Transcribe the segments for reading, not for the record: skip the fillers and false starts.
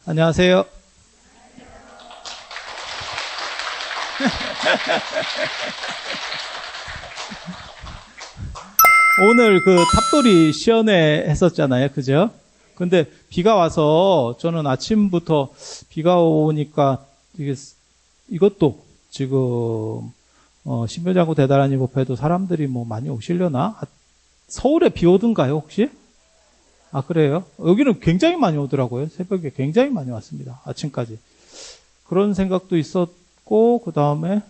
안녕하세요. 오늘 그 탑돌이 시연회 했었잖아요. 그죠? 근데 비가 와서 저는 아침부터 비가 오니까 이것도 지금 신묘장구 대단한 법회도 사람들이 뭐 많이 오시려나? 서울에 비 오던가요, 혹시? 아, 그래요? 여기는 굉장히 많이 오더라고요. 새벽에 굉장히 많이 왔습니다. 아침까지. 그런 생각도 있었고, 그 다음에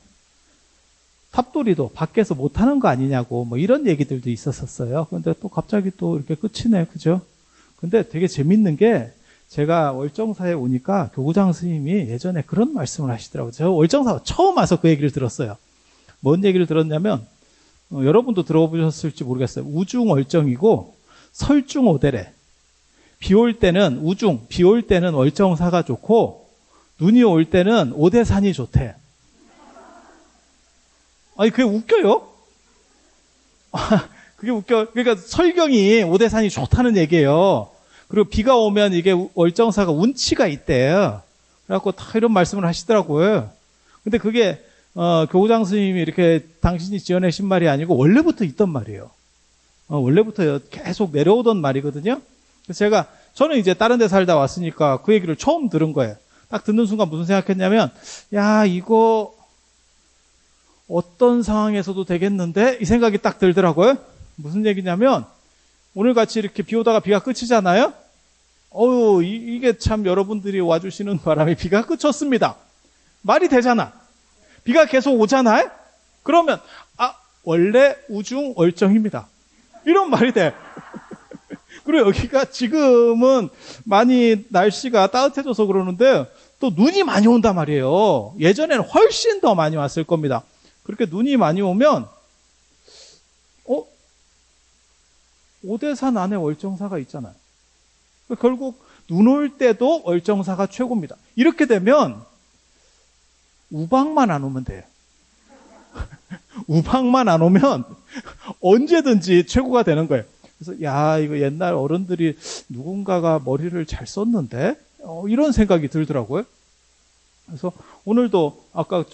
탑돌이도 밖에서 못하는 거 아니냐고 뭐 이런 얘기들도 있었었어요. 근데 또 갑자기 또 이렇게 끝이네. 그죠? 근데 되게 재밌는 게 제가 월정사에 오니까 교구장 스님이 예전에 그런 말씀을 하시더라고요. 제가 월정사 처음 와서 그 얘기를 들었어요. 뭔 얘기를 들었냐면 여러분도 들어보셨을지 모르겠어요. 우중월정이고 설중오대래. 비 올 때는 우중, 비 올 때는 월정사가 좋고 눈이 올 때는 오대산이 좋대. 아니, 그게 웃겨요? 그게 웃겨. 그러니까 설경이 오대산이 좋다는 얘기예요. 그리고 비가 오면 이게 월정사가 운치가 있대요. 그래갖고 다 이런 말씀을 하시더라고요. 근데 그게, 교구장 스님이 이렇게 당신이 지어내신 말이 아니고 원래부터 있던 말이에요. 원래부터 계속 내려오던 말이거든요. 그래서 저는 이제 다른 데 살다 왔으니까 그 얘기를 처음 들은 거예요. 딱 듣는 순간 무슨 생각했냐면, 야, 이거 어떤 상황에서도 되겠는데? 이 생각이 딱 들더라고요. 무슨 얘기냐면, 오늘 같이 이렇게 비 오다가 비가 그치잖아요? 이게 참 여러분들이 와주시는 바람에 비가 그쳤습니다. 말이 되잖아. 비가 계속 오잖아요? 그러면, 원래 우중월정입니다. 이런 말이 돼. 그리고 여기가 지금은 많이 날씨가 따뜻해져서 그러는데, 또 눈이 많이 온단 말이에요. 예전에는 훨씬 더 많이 왔을 겁니다. 그렇게 눈이 많이 오면 오대산 안에 월정사가 있잖아요. 결국 눈 올 때도 월정사가 최고입니다. 이렇게 되면 우박만 안 오면 돼요. 우박만 안 오면 언제든지 최고가 되는 거예요. 그래서 이거 옛날 어른들이 누군가가 머리를 잘 썼는데 이런 생각이 들더라고요. 그래서 오늘도 아까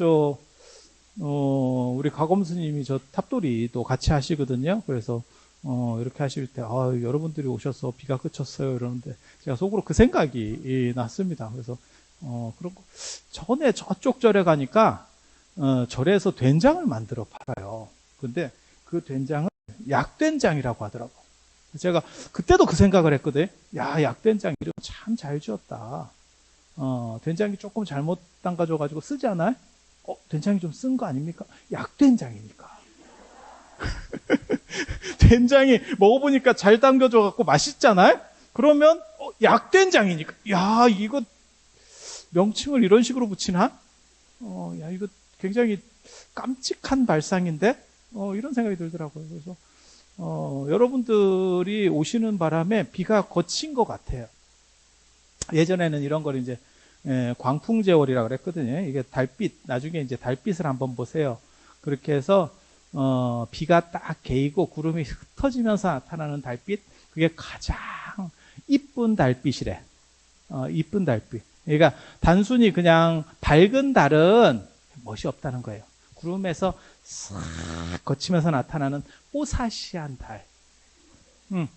우리 가검 스님이 저 탑돌이도 같이 하시거든요. 그래서 이렇게 하실 때 여러분들이 오셔서 비가 그쳤어요 이러는데 제가 속으로 그 생각이 났습니다. 그래서 그런 거 전에 저쪽 절에 가니까 절에서 된장을 만들어 팔아요. 근데 그 된장을 약된장이라고 하더라고. 제가 그때도 그 생각을 했거든. 약된장 이름 참 잘 지었다. 된장이 조금 잘못 담가줘가지고 쓰지 않아요? 된장이 좀 쓴 거 아닙니까? 약된장이니까. 된장이 먹어보니까 잘 담겨져갖고 맛있잖아요? 그러면, 약된장이니까. 이거 명칭을 이런 식으로 붙이나? 이거 굉장히 깜찍한 발상인데? 이런 생각이 들더라고요. 그래서, 여러분들이 오시는 바람에 비가 거친 것 같아요. 예전에는 이런 걸 이제, 광풍제월이라고 그랬거든요. 이게 달빛, 나중에 이제 달빛을 한번 보세요. 그렇게 해서, 비가 딱 개이고 구름이 흩어지면서 나타나는 달빛, 그게 가장 이쁜 달빛이래. 이쁜 달빛. 그러니까 단순히 그냥 밝은 달은 멋이 없다는 거예요. 구름에서 싹 거치면서 나타나는 뽀사시한 달.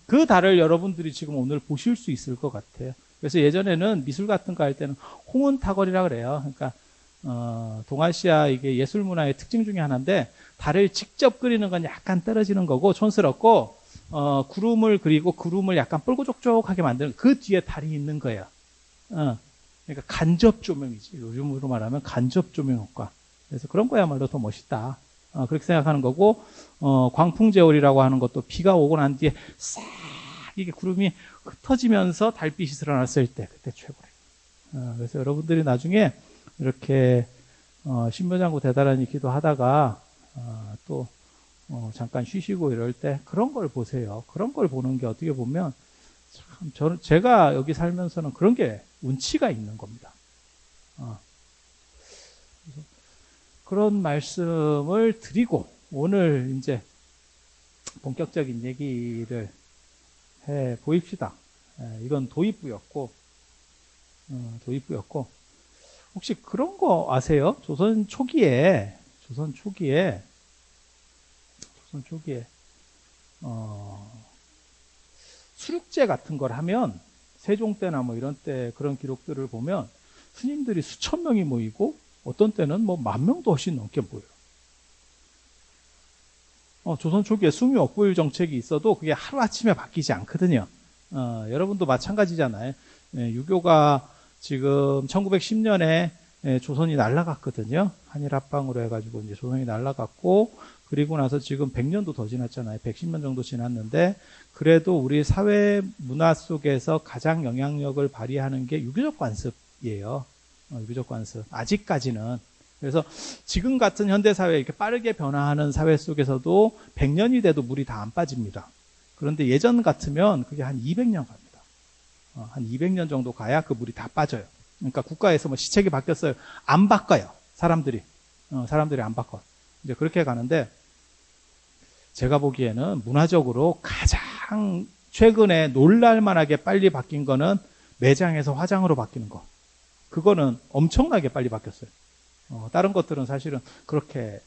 그 달을 여러분들이 지금 오늘 보실 수 있을 것 같아요. 그래서 예전에는 미술 같은 거 할 때는 홍은타걸이라 그래요. 그러니까 동아시아 이게 예술 문화의 특징 중에 하나인데 달을 직접 그리는 건 약간 떨어지는 거고 촌스럽고 구름을 그리고 구름을 약간 뿔고족족하게 만드는 그 뒤에 달이 있는 거예요. 그러니까 간접 조명이지. 요즘으로 말하면 간접 조명 효과. 그래서 그런 거야말로 더 멋있다. 그렇게 생각하는 거고 광풍제월이라고 하는 것도 비가 오고 난 뒤에 싹 이게 구름이 흩어지면서 달빛이 드러났을 때 그때 최고래요. 그래서 여러분들이 나중에 이렇게 신묘장구 대단하니 기도하다가 또 잠깐 쉬시고 이럴 때 그런 걸 보세요. 그런 걸 보는 게 어떻게 보면 참 제가 여기 살면서는 그런 게 운치가 있는 겁니다. 그런 말씀을 드리고 오늘 이제 본격적인 얘기를 해 보입시다. 이건 도입부였고 도입부였고, 혹시 그런 거 아세요? 조선 초기에, 수륙제 같은 걸 하면, 세종 때나 뭐 이런 때 그런 기록들을 보면, 스님들이 수천 명이 모이고, 어떤 때는 뭐 10,000명도 훨씬 넘게 모여요. 조선 초기에 숭유 억부일 정책이 있어도 그게 하루아침에 바뀌지 않거든요. 여러분도 마찬가지잖아요. 유교가 지금 1910년에 조선이 날아갔거든요. 한일 합방으로 해가지고 이제 조선이 날아갔고, 그리고 나서 지금 100년도 더 지났잖아요. 110년 정도 지났는데, 그래도 우리 사회 문화 속에서 가장 영향력을 발휘하는 게 유교적 관습이에요. 유교적 관습. 아직까지는. 그래서 지금 같은 현대사회 이렇게 빠르게 변화하는 사회 속에서도 100년이 돼도 물이 다 안 빠집니다. 그런데 예전 같으면 그게 한 200년 갑니다. 한 200년 정도 가야 그 물이 다 빠져요. 그러니까 국가에서 뭐 시책이 바뀌었어요. 안 바꿔요. 사람들이 안 바꿔. 이제 그렇게 가는데, 제가 보기에는 문화적으로 가장 최근에 놀랄만하게 빨리 바뀐 거는 매장에서 화장으로 바뀌는 거. 그거는 엄청나게 빨리 바뀌었어요. 다른 것들은 사실은 그렇게,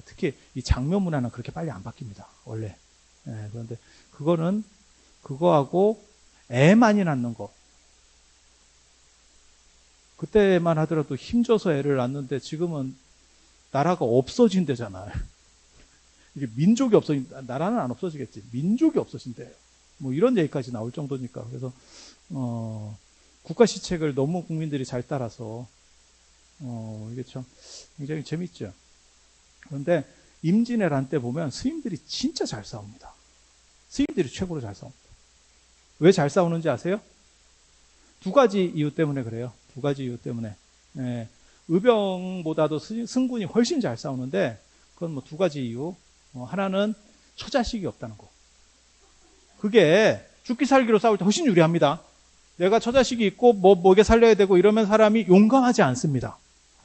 특히 이 장묘 문화는 그렇게 빨리 안 바뀝니다. 원래. 그런데 그거하고 애 많이 낳는 거. 그때만 하더라도 힘줘서 애를 낳는데 지금은 나라가 없어진대잖아요. 이게 민족이 나라는 안 없어지겠지. 민족이 없어진대요. 뭐 이런 얘기까지 나올 정도니까. 그래서, 국가 시책을 너무 국민들이 잘 따라서, 이게 참 굉장히 재밌죠. 그런데 임진왜란 때 보면 스님들이 진짜 잘 싸웁니다. 스님들이 최고로 잘 싸웁니다. 왜 잘 싸우는지 아세요? 2가지 이유 때문에 그래요. 2가지 이유 때문에. 의병보다도 승군이 훨씬 잘 싸우는데, 그건 뭐 2가지 이유. 하나는 처자식이 없다는 거. 그게 죽기 살기로 싸울 때 훨씬 유리합니다. 내가 처자식이 있고 뭐게 살려야 되고 이러면 사람이 용감하지 않습니다.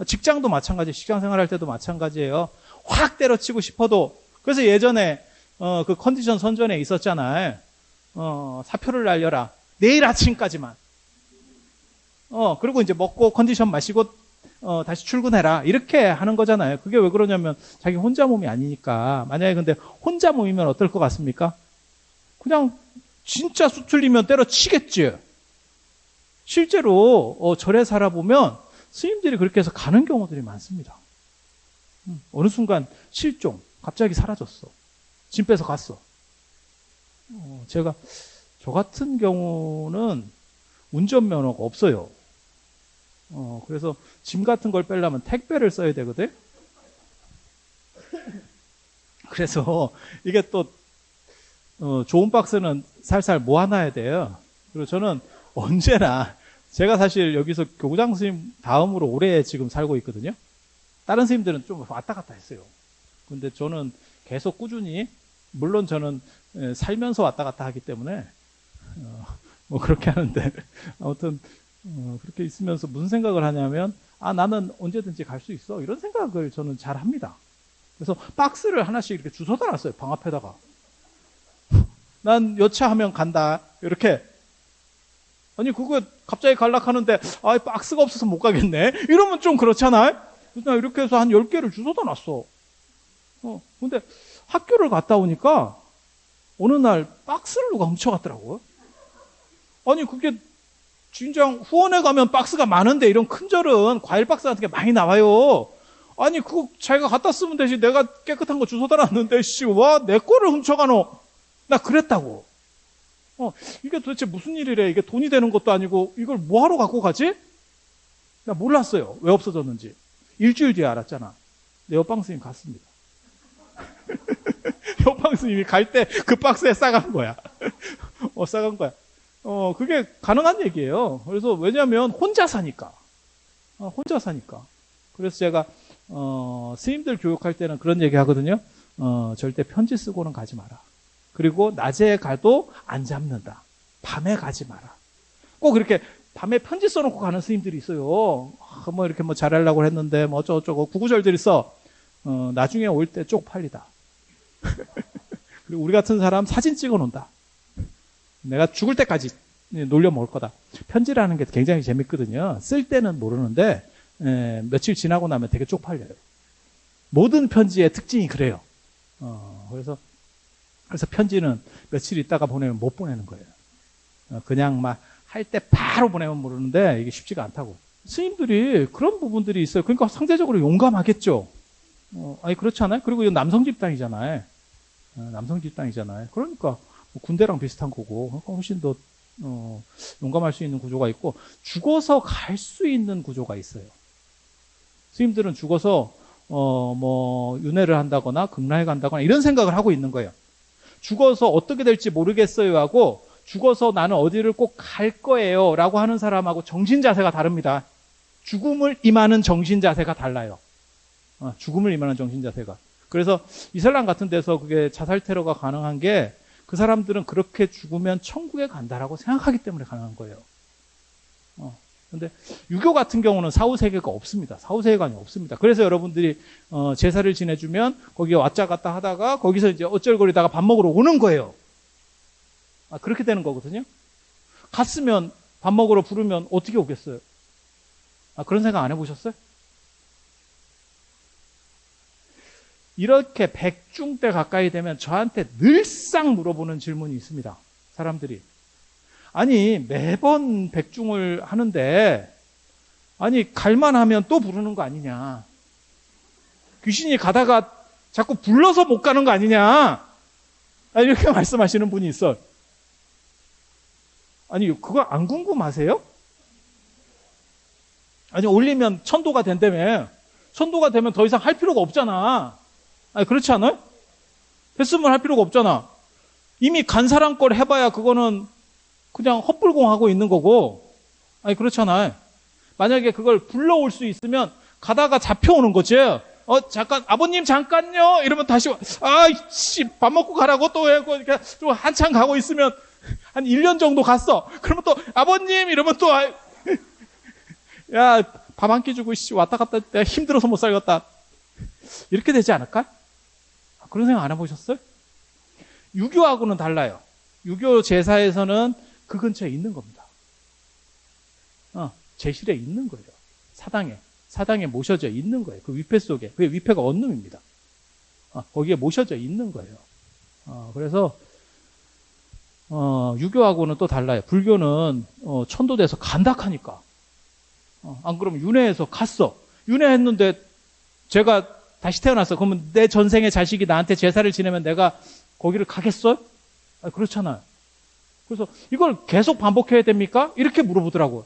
직장도 마찬가지, 직장 생활할 때도 마찬가지예요. 확 때려치고 싶어도. 그래서 예전에 그 컨디션 선전에 있었잖아요. 사표를 날려라. 내일 아침까지만. 그리고 이제 먹고 컨디션 마시고 다시 출근해라. 이렇게 하는 거잖아요. 그게 왜 그러냐면 자기 혼자 몸이 아니니까. 만약에 근데 혼자 몸이면 어떨 것 같습니까? 그냥 진짜 수틀리면 때려치겠지. 실제로 절에 살아보면 스님들이 그렇게 해서 가는 경우들이 많습니다. 어느 순간 실종, 갑자기 사라졌어. 짐 빼서 갔어. 저 같은 경우는 운전면허가 없어요. 그래서 짐 같은 걸 빼려면 택배를 써야 되거든. 그래서 이게 또 좋은 박스는 살살 모아놔야 돼요. 그리고 저는 언제나, 제가 사실 여기서 교구장 스님 다음으로 오래 지금 살고 있거든요. 다른 스님들은 좀 왔다 갔다 했어요. 근데 저는 계속 꾸준히, 물론 저는 살면서 왔다 갔다 하기 때문에 뭐 그렇게 하는데, 아무튼 그렇게 있으면서 무슨 생각을 하냐면, 나는 언제든지 갈 수 있어, 이런 생각을 저는 잘 합니다. 그래서 박스를 하나씩 이렇게 주워다 놨어요. 방 앞에다가. 난 여차하면 간다, 이렇게. 아니 그거 갑자기 갈락하는데 박스가 없어서 못 가겠네, 이러면 좀 그렇잖아요. 그래서 이렇게 해서 한 10개를 주워다 놨어. 근데 학교를 갔다 오니까 어느 날 박스를 누가 훔쳐갔더라고요. 아니 그게 진짜 후원에 가면 박스가 많은데, 이런 큰 절은 과일 박스 같은 게 많이 나와요. 아니 그거 자기가 갖다 쓰면 되지, 내가 깨끗한 거 주워다 놨는데 내 거를 훔쳐가노. 나 그랬다고. 이게 도대체 무슨 일이래. 이게 돈이 되는 것도 아니고 이걸 뭐하러 갖고 가지? 나 몰랐어요, 왜 없어졌는지. 일주일 뒤에 알았잖아. 내 옆방 스님 갔습니다. 옆방 스님이 갈 때 그 박스에 싸간 거야. 싸간 거야. 그게 가능한 얘기예요. 그래서 왜냐면 혼자 사니까. 그래서 제가 스님들 교육할 때는 그런 얘기 하거든요. 절대 편지 쓰고는 가지 마라. 그리고 낮에 가도 안 잡는다. 밤에 가지 마라. 꼭 이렇게 밤에 편지 써놓고 가는 스님들이 있어요. 뭐 이렇게 뭐 잘하려고 했는데 뭐 어쩌고저쩌고 구구절들이 써. 나중에 올 때 쪽팔리다. 그리고 우리 같은 사람 사진 찍어 놓는다. 내가 죽을 때까지 놀려 먹을 거다. 편지라는 게 굉장히 재밌거든요. 쓸 때는 모르는데 며칠 지나고 나면 되게 쪽팔려요. 모든 편지의 특징이 그래요. 그래서 편지는 며칠 있다가 보내면 못 보내는 거예요. 그냥 막 할 때 바로 보내면 모르는데 이게 쉽지가 않다고. 스님들이 그런 부분들이 있어요. 그러니까 상대적으로 용감하겠죠. 아니 그렇지 않아요? 그리고 이건 남성 집단이잖아요. 남성 집단이잖아요. 그러니까 뭐 군대랑 비슷한 거고 그러니까 훨씬 더 용감할 수 있는 구조가 있고 죽어서 갈 수 있는 구조가 있어요. 스님들은 죽어서 뭐 윤회를 한다거나 극락에 간다거나 이런 생각을 하고 있는 거예요. 죽어서 어떻게 될지 모르겠어요 하고 죽어서 나는 어디를 꼭 갈 거예요 라고 하는 사람하고 정신 자세가 다릅니다. 죽음을 임하는 정신 자세가 달라요. 죽음을 임하는 정신 자세가. 그래서 이슬람 같은 데서 그게 자살 테러가 가능한 게 그 사람들은 그렇게 죽으면 천국에 간다라고 생각하기 때문에 가능한 거예요. 근데 유교 같은 경우는 사후세계가 없습니다. 사후세계관이 없습니다. 그래서 여러분들이 제사를 지내주면 거기에 왔자 갔다 하다가 거기서 이제 어쩔거리다가 밥 먹으러 오는 거예요. 그렇게 되는 거거든요. 갔으면 밥 먹으러 부르면 어떻게 오겠어요? 그런 생각 안 해보셨어요? 이렇게 백중 때 가까이 되면 저한테 늘상 물어보는 질문이 있습니다. 사람들이. 아니 매번 백중을 하는데 아니 갈만하면 또 부르는 거 아니냐. 귀신이 가다가 자꾸 불러서 못 가는 거 아니냐. 이렇게 말씀하시는 분이 있어요. 아니 그거 안 궁금하세요? 아니 올리면 천도가 된다며. 천도가 되면 더 이상 할 필요가 없잖아. 아니 그렇지 않아요? 했으면 할 필요가 없잖아. 이미 간 사람 걸 해봐야 그거는 그냥 헛불공하고 있는 거고. 아니 그렇잖아요. 만약에 그걸 불러올 수 있으면 가다가 잡혀오는 거지. 잠깐 아버님 잠깐요 이러면 다시 밥 먹고 가라고 또 이렇게 좀 한참 가고 있으면 한 1년 정도 갔어. 그러면 또 아버님 이러면 또 야 밥 한 끼 주고 왔다 갔다 내가 힘들어서 못 살겠다. 이렇게 되지 않을까? 그런 생각 안 해보셨어요? 유교하고는 달라요. 유교 제사에서는 그 근처에 있는 겁니다. 제실에 있는 거예요. 사당에 모셔져 있는 거예요. 그 위패 속에. 그게 위패가 원룸입니다. 거기에 모셔져 있는 거예요. 그래서 유교하고는 또 달라요. 불교는 천도돼서 간다 하니까. 안 그러면 윤회해서 갔어. 윤회했는데 제가 다시 태어났어. 그러면 내 전생의 자식이 나한테 제사를 지내면 내가 거기를 가겠어? 그렇잖아요. 그래서 이걸 계속 반복해야 됩니까? 이렇게 물어보더라고요.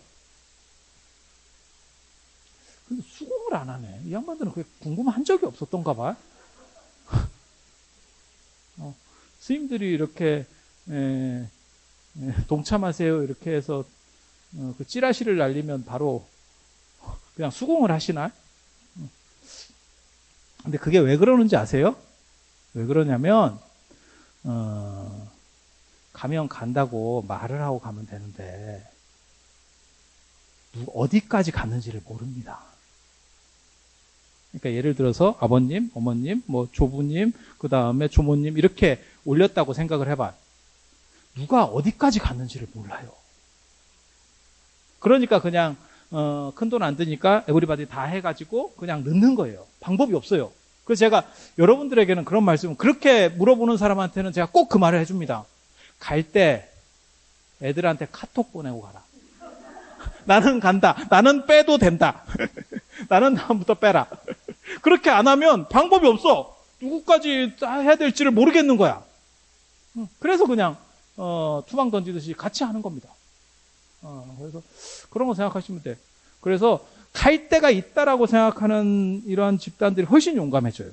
근데 수긍을 안 하네. 이 양반들은 그게 궁금한 적이 없었던가 봐. 스님들이 이렇게 동참하세요 이렇게 해서 그 찌라시를 날리면 바로 그냥 수긍을 하시나? 근데 그게 왜 그러는지 아세요? 왜 그러냐면 가면 간다고 말을 하고 가면 되는데 어디까지 갔는지를 모릅니다. 그러니까 예를 들어서 아버님, 어머님, 뭐 조부님, 그 다음에 조모님 이렇게 올렸다고 생각을 해봐. 누가 어디까지 갔는지를 몰라요. 그러니까 그냥 큰 돈 안 드니까 에브리바디 다 해가지고 그냥 넣는 거예요. 방법이 없어요. 그래서 제가 여러분들에게는 그런 말씀을 그렇게 물어보는 사람한테는 제가 꼭 그 말을 해줍니다. 갈 때 애들한테 카톡 보내고 가라. 나는 간다. 나는 빼도 된다. 나는 다음부터 빼라. 그렇게 안 하면 방법이 없어. 누구까지 해야 될지를 모르겠는 거야. 그래서 그냥 투방 던지듯이 같이 하는 겁니다. 그래서 그런 거 생각하시면 돼. 그래서 갈 때가 있다라고 생각하는 이러한 집단들이 훨씬 용감해져요.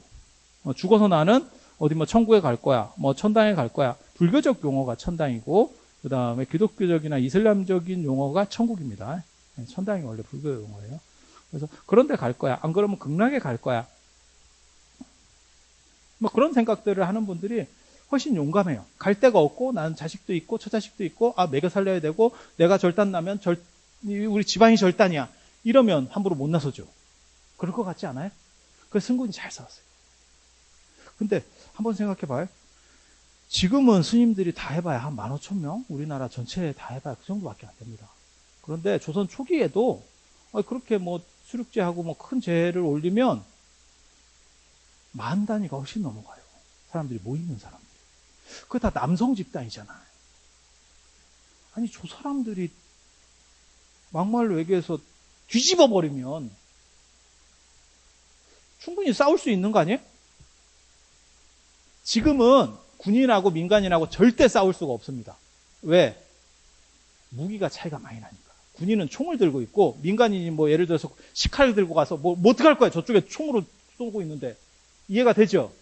죽어서 나는 어디 뭐 천국에 갈 거야, 뭐 천당에 갈 거야. 불교적 용어가 천당이고, 그 다음에 기독교적이나 이슬람적인 용어가 천국입니다. 천당이 원래 불교 용어예요. 그래서 그런데 갈 거야. 안 그러면 극락에 갈 거야. 뭐 그런 생각들을 하는 분들이 훨씬 용감해요. 갈 데가 없고 나는 자식도 있고 처자식도 있고 먹여 살려야 되고 내가 절단 나면 우리 집안이 절단이야. 이러면 함부로 못 나서죠. 그럴 것 같지 않아요? 그래서 승군이 잘 싸웠어요. 근데 한번 생각해 봐요. 지금은 스님들이 다 해봐야 한 15,000명? 우리나라 전체에 다 해봐야 그 정도밖에 안 됩니다. 그런데 조선 초기에도 그렇게 뭐 수륙제하고 뭐 큰 제를 올리면 10,000단위가 훨씬 넘어가요. 사람들이 모이는 사람들이. 그게 다 남성 집단이잖아요. 아니, 저 사람들이 막말로 얘기해서 뒤집어 버리면 충분히 싸울 수 있는 거 아니에요? 지금은 군인하고 민간인하고 절대 싸울 수가 없습니다. 왜? 무기가 차이가 많이 나니까. 군인은 총을 들고 있고 민간인이 뭐 예를 들어서 식칼을 들고 가서 뭐 어떻게 할 거야? 저쪽에 총으로 쏘고 있는데. 이해가 되죠?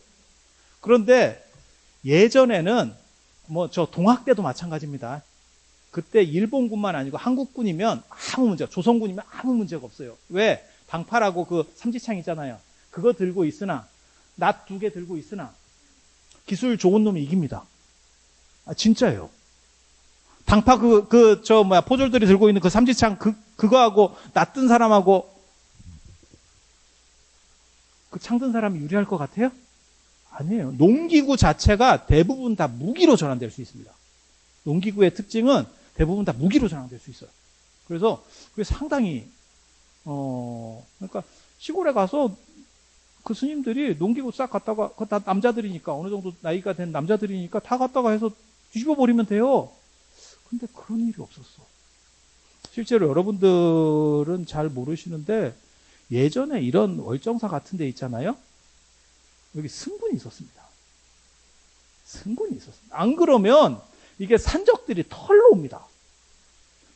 그런데 예전에는 뭐 저 동학 때도 마찬가지입니다. 그때 일본군만 아니고 한국군이면 아무 문제, 조선군이면 아무 문제가 없어요. 왜? 방파라고 그 삼지창 있잖아요. 그거 들고 있으나, 낫 2개 들고 있으나 기술 좋은 놈이 이깁니다. 진짜예요. 당파 포졸들이 들고 있는 그 삼지창 그거하고 낫든 사람하고 그 창든 사람이 유리할 것 같아요? 아니에요. 농기구 자체가 대부분 다 무기로 전환될 수 있습니다. 농기구의 특징은 대부분 다 무기로 전환될 수 있어요. 그래서 그게 상당히 그러니까 시골에 가서 그 스님들이 농기구 싹 갖다가 그 다 남자들이니까 어느 정도 나이가 된 남자들이니까 다 갖다가 해서 뒤집어 버리면 돼요. 근데 그런 일이 없었어. 실제로 여러분들은 잘 모르시는데 예전에 이런 월정사 같은 데 있잖아요. 여기 승군이 있었습니다. 승군이 있었습니다. 안 그러면 이게 산적들이 털러 옵니다.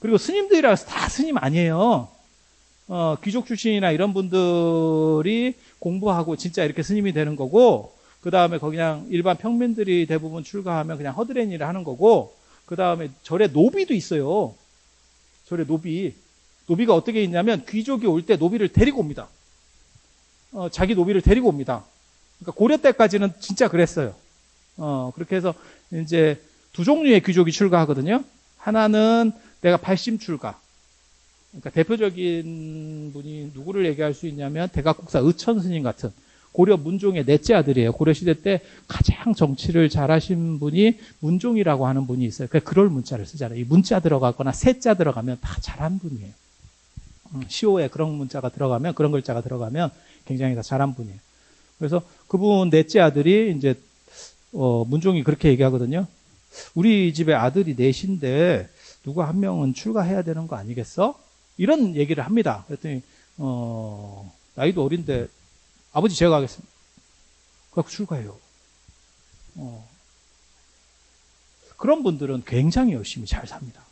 그리고 스님들이라서 다 스님 아니에요. 귀족 출신이나 이런 분들이 공부하고 진짜 이렇게 스님이 되는 거고, 그 다음에 그냥 일반 평민들이 대부분 출가하면 그냥 허드렛 일을 하는 거고, 그 다음에 절에 노비도 있어요. 절에 노비가 어떻게 있냐면 귀족이 올 때 노비를 데리고 옵니다. 자기 노비를 데리고 옵니다. 그러니까 고려 때까지는 진짜 그랬어요. 그렇게 해서 이제 2종류의 귀족이 출가하거든요. 하나는 내가 발심 출가. 그러니까 대표적인 분이 누구를 얘기할 수 있냐면 대각국사 의천 스님 같은 고려 문종의 넷째 아들이에요. 고려시대 때 가장 정치를 잘하신 분이 문종이라고 하는 분이 있어요. 그러니까 그럴 문자를 쓰잖아요. 이 문자 들어가거나 세자 들어가면 다 잘한 분이에요. 시호에 그런 문자가 들어가면, 그런 글자가 들어가면 굉장히 다 잘한 분이에요. 그래서 그분 넷째 아들이 이제 문종이 그렇게 얘기하거든요. 우리 집에 아들이 넷인데 누가 한 명은 출가해야 되는 거 아니겠어? 이런 얘기를 합니다. 그랬더니 나이도 어린데 아버지 제가 하겠습니다. 그래서 출가해요. 그런 분들은 굉장히 열심히 잘 삽니다.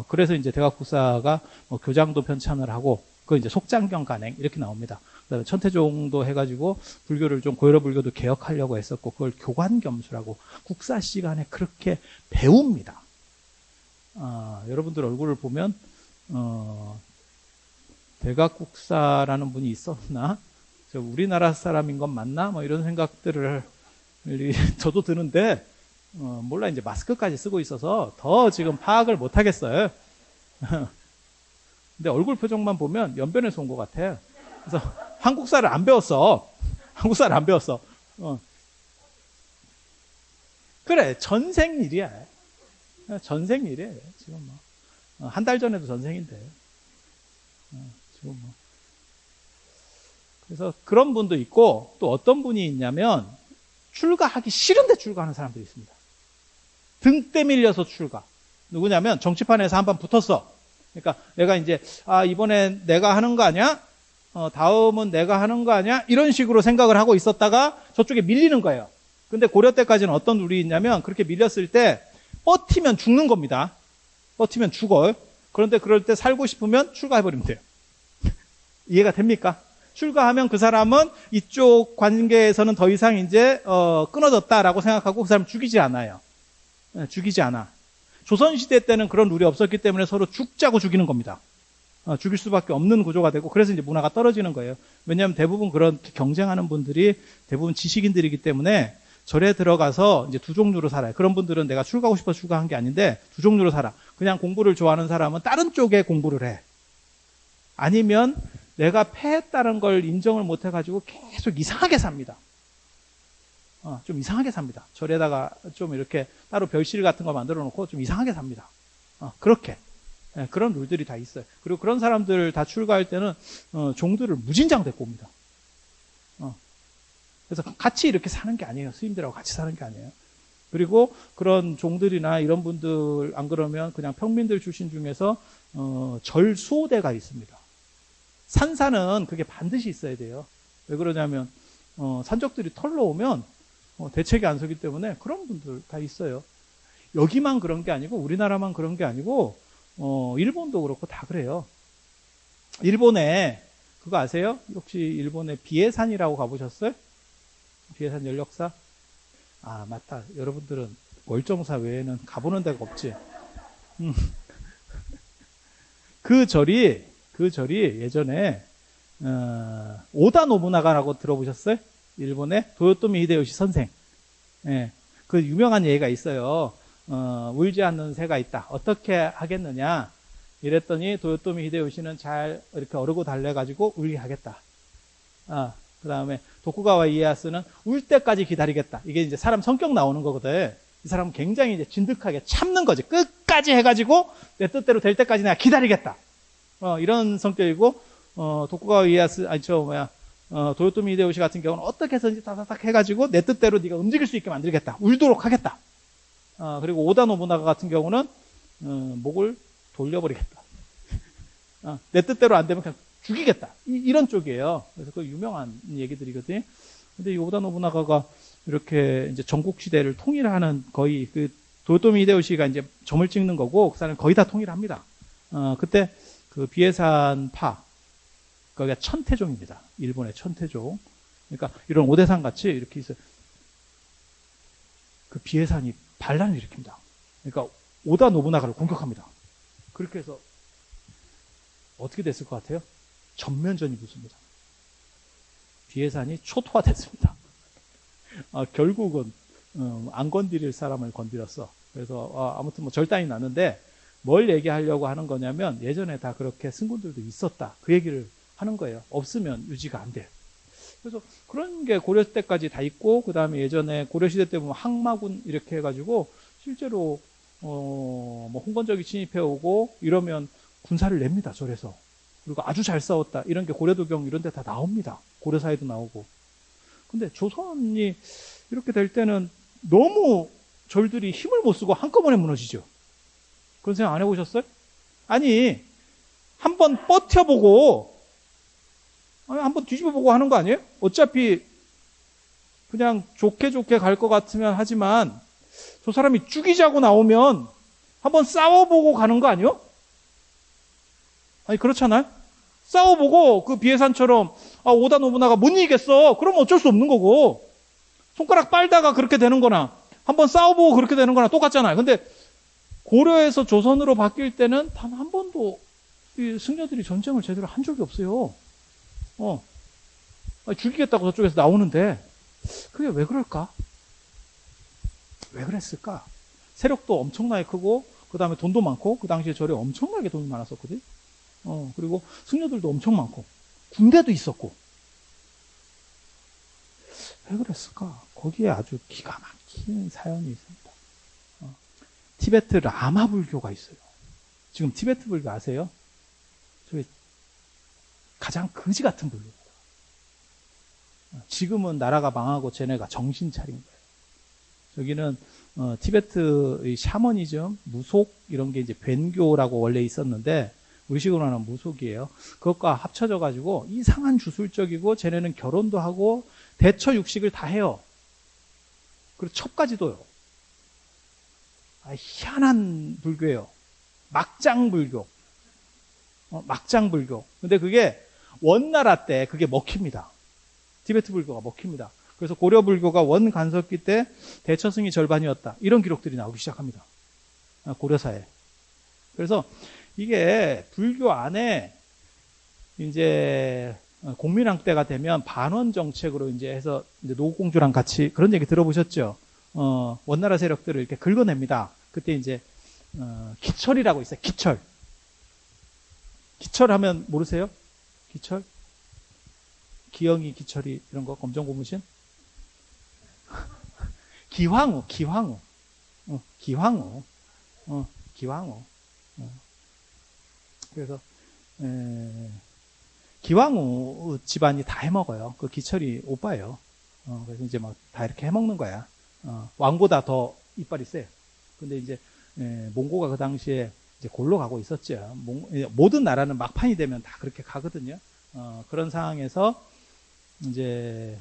그래서 이제 대각국사가 교장도 편찬을 하고, 그 이제 속장경 간행 이렇게 나옵니다. 그다음에 천태종도 해가지고 불교를 좀 고혈압 불교도 개혁하려고 했었고, 그걸 교관겸수라고 국사 시간에 그렇게 배웁니다. 여러분들 얼굴을 보면 대각국사라는 분이 있었나? 저 우리나라 사람인 건 맞나? 뭐 이런 생각들을 저도 드는데 몰라, 이제 마스크까지 쓰고 있어서 더 지금 파악을 못 하겠어요. 근데 얼굴 표정만 보면 연변에서 온 것 같아. 그래서 한국사를 안 배웠어. 한국사를 안 배웠어. 그래, 전생일이야. 전생일이에요. 지금 뭐 한 달 전에도 전생인데. 지금 뭐. 그래서 그런 분도 있고, 또 어떤 분이 있냐면 출가하기 싫은데 출가하는 사람들이 있습니다. 등 때밀려서 출가. 누구냐면 정치판에서 한번 붙었어. 그러니까 내가 이제 이번에 내가 하는 거 아니야? 다음은 내가 하는 거 아니야? 이런 식으로 생각을 하고 있었다가 저쪽에 밀리는 거예요. 근데 고려 때까지는 어떤 룰이 있냐면 그렇게 밀렸을 때 버티면 죽는 겁니다. 버티면 죽어요. 그런데 그럴 때 살고 싶으면 출가해버리면 돼요. 이해가 됩니까? 출가하면 그 사람은 이쪽 관계에서는 더 이상 이제 끊어졌다라고 생각하고 그 사람 죽이지 않아요. 죽이지 않아. 조선시대 때는 그런 룰이 없었기 때문에 서로 죽자고 죽이는 겁니다. 죽일 수밖에 없는 구조가 되고, 그래서 이제 문화가 떨어지는 거예요. 왜냐하면 대부분 그런 경쟁하는 분들이 대부분 지식인들이기 때문에 절에 들어가서 이제 2종류로 살아요. 그런 분들은 내가 출가하고 싶어서 출가한 게 아닌데 2종류로 살아. 그냥 공부를 좋아하는 사람은 다른 쪽에 공부를 해. 아니면 내가 패했다는 걸 인정을 못 해가지고 계속 이상하게 삽니다. 좀 이상하게 삽니다. 절에다가 좀 이렇게 따로 별실 같은 거 만들어 놓고 좀 이상하게 삽니다. 그렇게. 예, 그런 룰들이 다 있어요. 그리고 그런 사람들 다 출가할 때는 종들을 무진장 데리고 옵니다. 그래서 같이 이렇게 사는 게 아니에요. 스님들하고 같이 사는 게 아니에요. 그리고 그런 종들이나 이런 분들 안 그러면 그냥 평민들 출신 중에서 절 수호대가 있습니다. 산사는 그게 반드시 있어야 돼요. 왜 그러냐면 산적들이 털러 오면 대책이 안 서기 때문에 그런 분들 다 있어요. 여기만 그런 게 아니고 우리나라만 그런 게 아니고 일본도 그렇고 다 그래요. 일본에 그거 아세요? 혹시 일본에 비해산이라고 가보셨어요? 비해산 연력사? 아, 맞다. 여러분들은 월정사 외에는 가보는 데가 없지. 그 절이 예전에 오다 노부나가라고 들어보셨어요? 일본의 도요토미 히데요시 선생. 예, 그 유명한 예가 있어요. 울지 않는 새가 있다. 어떻게 하겠느냐? 이랬더니 도요토미 히데요시는 잘 이렇게 어르고 달래가지고 울게 하겠다. 그 다음에 도쿠가와 이에야스는 울 때까지 기다리겠다. 이게 이제 사람 성격 나오는 거거든. 이 사람은 굉장히 이제 진득하게 참는 거지. 끝까지 해가지고 내 뜻대로 될 때까지 내가 기다리겠다. 이런 성격이고, 도쿠가와 이에야스, 도요토미 히데요시 같은 경우는 어떻게 해서든지 다다닥 해가지고 내 뜻대로 네가 움직일 수 있게 만들겠다. 울도록 하겠다. 그리고 오다 노부나가 같은 경우는 목을 돌려버리겠다. 내 뜻대로 안 되면 그냥 죽이겠다. 이런 쪽이에요. 그래서 그 유명한 얘기들이거든요. 근데 이 오다 노부나가가 이렇게 이제 전국 시대를 통일하는 거의 그 도요토미 히데요시가 이제 점을 찍는 거고 그 사람은 거의 다 통일합니다. 그때 그 비해산파 거기가 천태종입니다. 일본의 천태종. 그러니까 이런 오대산 같이 이렇게 있어요. 그 비해산이 반란을 일으킵니다. 그러니까 오다 노부나가를 공격합니다. 그렇게 해서 어떻게 됐을 것 같아요? 전면전이 붙습니다. 비해산이 초토화됐습니다. 결국은 안 건드릴 사람을 건드렸어. 그래서 아무튼 뭐 절단이 났는데 뭘 얘기하려고 하는 거냐면 예전에 다 그렇게 승군들도 있었다. 그 얘기를 하는 거예요. 없으면 유지가 안 돼요. 그래서 그런 게 고려 때까지 다 있고 그 다음에 예전에 고려 시대 때 보면 항마군 이렇게 해가지고 실제로 뭐 홍건적이 침입해 오고 이러면 군사를 냅니다. 절에서. 그리고 아주 잘 싸웠다. 이런 게 고려도경 이런 데 다 나옵니다. 고려사에도 나오고. 근데 조선이 이렇게 될 때는 너무 절들이 힘을 못 쓰고 한꺼번에 무너지죠. 그런 생각 안 해보셨어요? 아니, 한번 버텨보고, 한번 뒤집어보고 하는 거 아니에요? 어차피 그냥 좋게 갈 것 같으면 하지만 저 사람이 죽이자고 나오면 한번 싸워보고 가는 거 아니에요? 아니, 그렇잖아요? 싸워보고 그 비해산처럼 오다 노부나가 못 이기겠어. 그러면 어쩔 수 없는 거고 손가락 빨다가 그렇게 되는 거나 한번 싸워보고 그렇게 되는 거나 똑같잖아요. 근데 고려에서 조선으로 바뀔 때는 단 한 번도 이 승려들이 전쟁을 제대로 한 적이 없어요. 죽이겠다고 저쪽에서 나오는데 그게 왜 그럴까? 왜 그랬을까? 세력도 엄청나게 크고 그 다음에 돈도 많고 그 당시에 절에 엄청나게 돈이 많았었거든. 그리고 승려들도 엄청 많고 군대도 있었고 왜 그랬을까? 거기에 아주 기가 막힌 사연이 있습니다. 티베트 라마 불교가 있어요. 지금 티베트 불교 아세요? 저기 가장 거지 같은 불교입니다. 지금은 나라가 망하고 쟤네가 정신 차린 거예요. 저기는 티베트의 샤머니즘, 무속 이런 게 이제 벤교라고 원래 있었는데 의식으로 하는 무속이에요. 그것과 합쳐져 가지고 이상한 주술적이고 쟤네는 결혼도 하고 대처 육식을 다 해요. 그리고 첩까지도요. 희한한 불교예요. 막장 불교. 막장 불교. 근데 그게 원나라 때 그게 먹힙니다. 티베트 불교가 먹힙니다. 그래서 고려 불교가 원 간섭기 때 대처승이 절반이었다. 이런 기록들이 나오기 시작합니다. 고려사에. 그래서 이게 불교 안에 이제 공민왕 때가 되면 반원 정책으로 이제 해서 이제 노공주랑 같이 그런 얘기 들어보셨죠? 원나라 세력들을 이렇게 긁어냅니다. 그때 이제 기철이라고 있어요. 기철. 기철 하면 모르세요? 기철? 기영이, 기철이 이런 거 검정 고무신? 기황후, 기황후, 기황후, 기황후. 그래서 기황후 집안이 다 해먹어요. 그 기철이 오빠예요. 그래서 이제 막 다 이렇게 해먹는 거야. 왕보다 더 이빨이 세. 근데 이제 몽고가 그 당시에 이제 골로 가고 있었죠. 모든 나라는 막판이 되면 다 그렇게 가거든요. 그런 상황에서 이제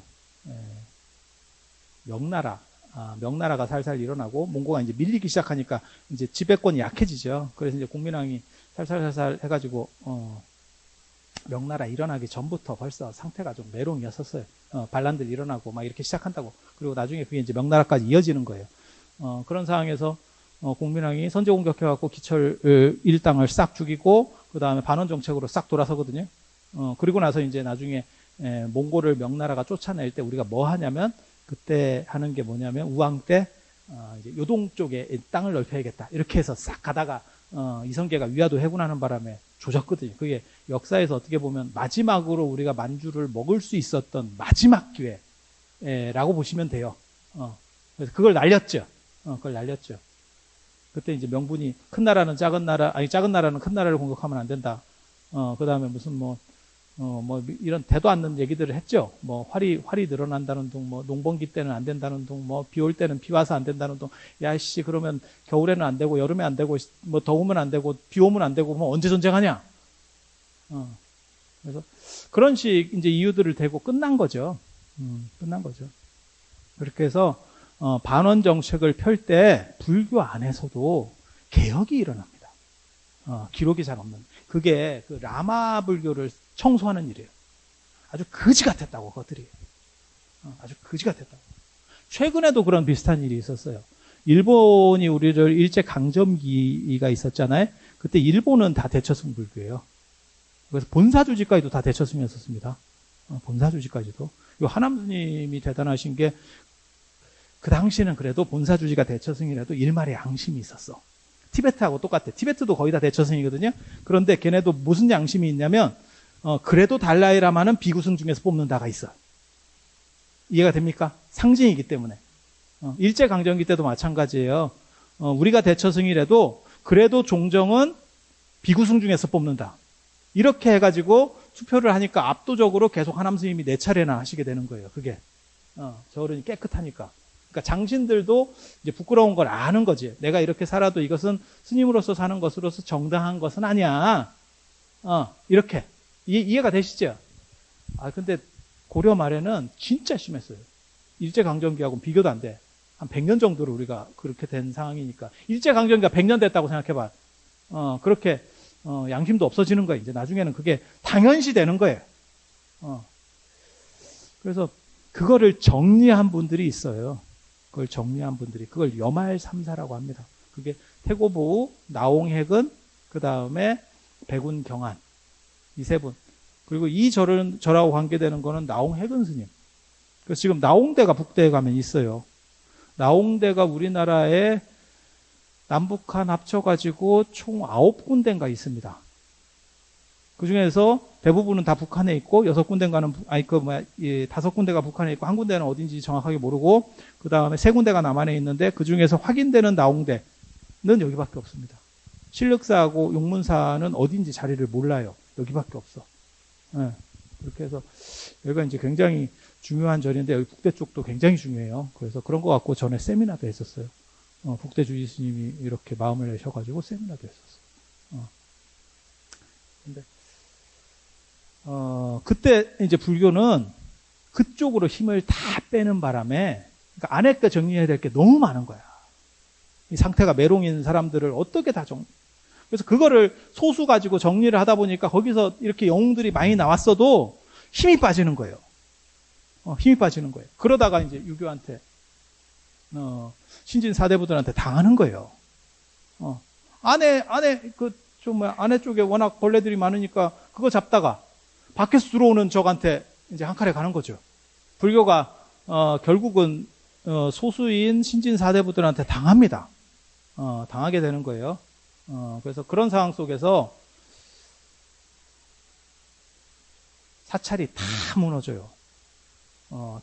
명나라가 살살 일어나고 몽고가 이제 밀리기 시작하니까 이제 지배권이 약해지죠. 그래서 이제 공민왕이 살살살살 해가지고 명나라 일어나기 전부터 벌써 상태가 좀 메롱이었었어요. 반란들 일어나고 막 이렇게 시작한다고. 그리고 나중에 그게 이제 명나라까지 이어지는 거예요. 그런 상황에서 공민왕이 선제 공격해갖고 기철 일당을 싹 죽이고 그 다음에 반원 정책으로 싹 돌아서거든요. 그리고 나서 이제 나중에 몽골을 명나라가 쫓아낼 때 우리가 뭐 하냐면 그때 하는 게 뭐냐면 우왕 때 이제 요동 쪽에 땅을 넓혀야겠다 이렇게 해서 싹 가다가 이성계가 위화도 해군하는 바람에 조졌거든요. 그게 역사에서 어떻게 보면 마지막으로 우리가 만주를 먹을 수 있었던 마지막 기회라고 보시면 돼요. 그래서 그걸 날렸죠. 그걸 날렸죠. 그때 이제 명분이 큰 나라는 작은 나라는 큰 나라를 공격하면 안 된다. 그 다음에 무슨 뭐 이런 대도 않는 얘기들을 했죠. 뭐 활이 늘어난다는 둥, 뭐 농번기 때는 안 된다는 둥, 뭐 비 올 때는 비 와서 안 된다는 둥. 야씨 그러면 겨울에는 안 되고 여름에 안 되고 뭐 더우면 안 되고 비 오면 안 되고 뭐 언제 전쟁하냐? 그래서 그런 식 이제 이유들을 대고 끝난 거죠. 끝난 거죠. 그렇게 해서 반원 정책을 펼 때 불교 안에서도 개혁이 일어납니다. 기록이 잘 없는. 그게 그 라마 불교를 청소하는 일이에요. 아주 거지 같았다고 그것들이. 아주 거지 같았다고. 최근에도 그런 비슷한 일이 있었어요. 일본이 우리를 일제 강점기가 있었잖아요. 그때 일본은 다 대처승 불교예요. 그래서 본사주지까지도 다 대처승이었었습니다. 본사주지까지도. 이 하남 스님이 대단하신 게 그 당시에는 그래도 본사주지가 대처승이라도 일말의 양심이 있었어. 티베트하고 똑같아. 티베트도 거의 다 대처승이거든요. 그런데 걔네도 무슨 양심이 있냐면 그래도 달라이라마는 비구승 중에서 뽑는다가 있어. 이해가 됩니까? 상징이기 때문에. 일제강점기 때도 마찬가지예요. 우리가 대처승이라도 그래도 종정은 비구승 중에서 뽑는다. 이렇게 해가지고 투표를 하니까 압도적으로 계속 하남 스님이 4차례나 하시게 되는 거예요. 그게. 저 어른이 깨끗하니까. 그러니까 장신들도 이제 부끄러운 걸 아는 거지. 내가 이렇게 살아도 이것은 스님으로서 사는 것으로서 정당한 것은 아니야. 이렇게. 이해가 되시죠? 근데 고려 말에는 진짜 심했어요. 일제강점기하고는 비교도 안 돼. 한 100년 정도로 우리가 그렇게 된 상황이니까. 일제강점기가 100년 됐다고 생각해봐. 그렇게, 양심도 없어지는 거예요. 이제 나중에는 그게 당연시 되는 거예요. 그래서 그거를 정리한 분들이 있어요. 그걸 정리한 분들이. 그걸 여말삼사라고 합니다. 그게 태고보우, 나홍해근, 그 다음에 백운경안. 이 세 분. 그리고 이 절하고 관계되는 거는 나홍해근 스님. 그래서 지금 나홍대가 북대에 가면 있어요. 나홍대가 우리나라에 남북한 합쳐가지고 총 9군데인가 있습니다. 그 중에서 대부분은 다 북한에 있고 6군데인가는 5군데가 북한에 있고 한 군데는 어딘지 정확하게 모르고 그 다음에 3군데가 남한에 있는데 그 중에서 확인되는 나홍대는 여기밖에 없습니다. 신륵사하고 용문사는 어딘지 자리를 몰라요. 여기밖에 없어. 네. 그렇게 해서 여기가 이제 굉장히 중요한 절인데 여기 북대 쪽도 굉장히 중요해요. 그래서 그런 거 갖고 전에 세미나도 했었어요. 북대 주지 스님이 이렇게 마음을 내셔가지고 세미나도 했었어요. 근데 그때 이제 불교는 그쪽으로 힘을 다 빼는 바람에 그러니까 안에 거 정리해야 될 게 너무 많은 거야. 이 상태가 메롱인 사람들을 어떻게 다 그래서 그거를 소수 가지고 정리를 하다 보니까 거기서 이렇게 영웅들이 많이 나왔어도 힘이 빠지는 거예요. 힘이 빠지는 거예요. 그러다가 이제 유교한테 신진 사대부들한테 당하는 거예요. 안에 안에 쪽에 워낙 벌레들이 많으니까 그거 잡다가 밖에서 들어오는 적한테 이제 한 칼에 가는 거죠. 불교가 결국은 소수인 신진 사대부들한테 당합니다. 당하게 되는 거예요. 그래서 그런 상황 속에서 사찰이 다 무너져요.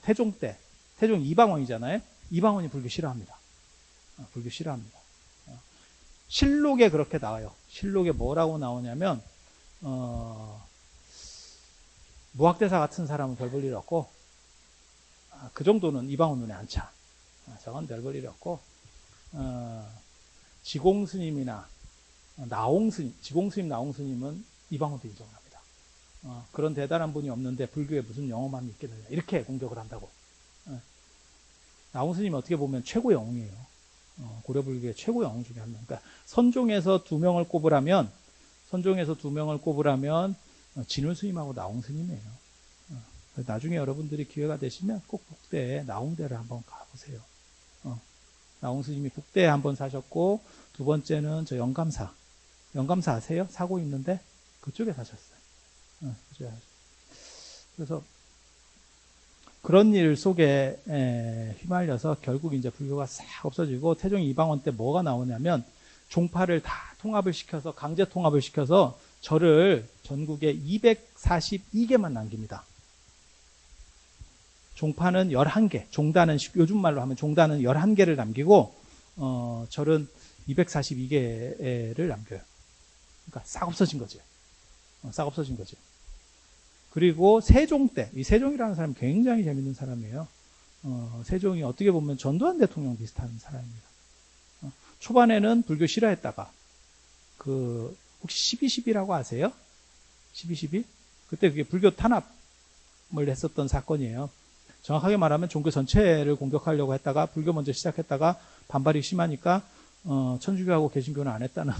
태종 때, 태종 이방원이잖아요. 이방원이 불교 싫어합니다. 불교 싫어합니다. 실록에 그렇게 나와요. 실록에 뭐라고 나오냐면 무학대사 같은 사람은 별 볼 일 없고 그 정도는 이방원 눈에 안 차. 저건 별 볼 일 없고 지공스님이나 나홍스님, 지공스님, 나홍스님은 이방원도 인정을 합니다. 그런 대단한 분이 없는데 불교에 무슨 영험함이 있겠느냐 이렇게 공격을 한다고. 나홍스님이 어떻게 보면 최고 영웅이에요. 고려불교의 최고 영웅 중에 한 명. 그러니까 선종에서 두 명을 꼽으라면 진울스님하고 나홍스님이에요. 나중에 여러분들이 기회가 되시면 꼭 북대에 나홍대를 한번 가보세요. 나홍스님이 북대에 한번 사셨고 두 번째는 저 영감사 아세요? 사고 있는데 그쪽에 사셨어요. 그래서 그런 일 속에 휘말려서 결국 이제 불교가 싹 없어지고 태종 이방원 때 뭐가 나오냐면 종파를 다 통합을 시켜서 강제 통합을 시켜서 절을 전국에 242개만 남깁니다. 종파는 11개, 종단은 요즘 말로 하면 종단은 11개를 남기고 절은 242개를 남겨요. 그러니까 싹 없어진 거죠. 싹 없어진 거죠. 그리고 세종 때, 이 세종이라는 사람이 굉장히 재밌는 사람이에요. 세종이 어떻게 보면 전두환 대통령 비슷한 사람입니다. 초반에는 불교 싫어했다가 혹시 12.12라고 아세요? 12.12? 그때 그게 불교 탄압을 했었던 사건이에요. 정확하게 말하면 종교 전체를 공격하려고 했다가 불교 먼저 시작했다가 반발이 심하니까 천주교하고 개신교는 안 했다는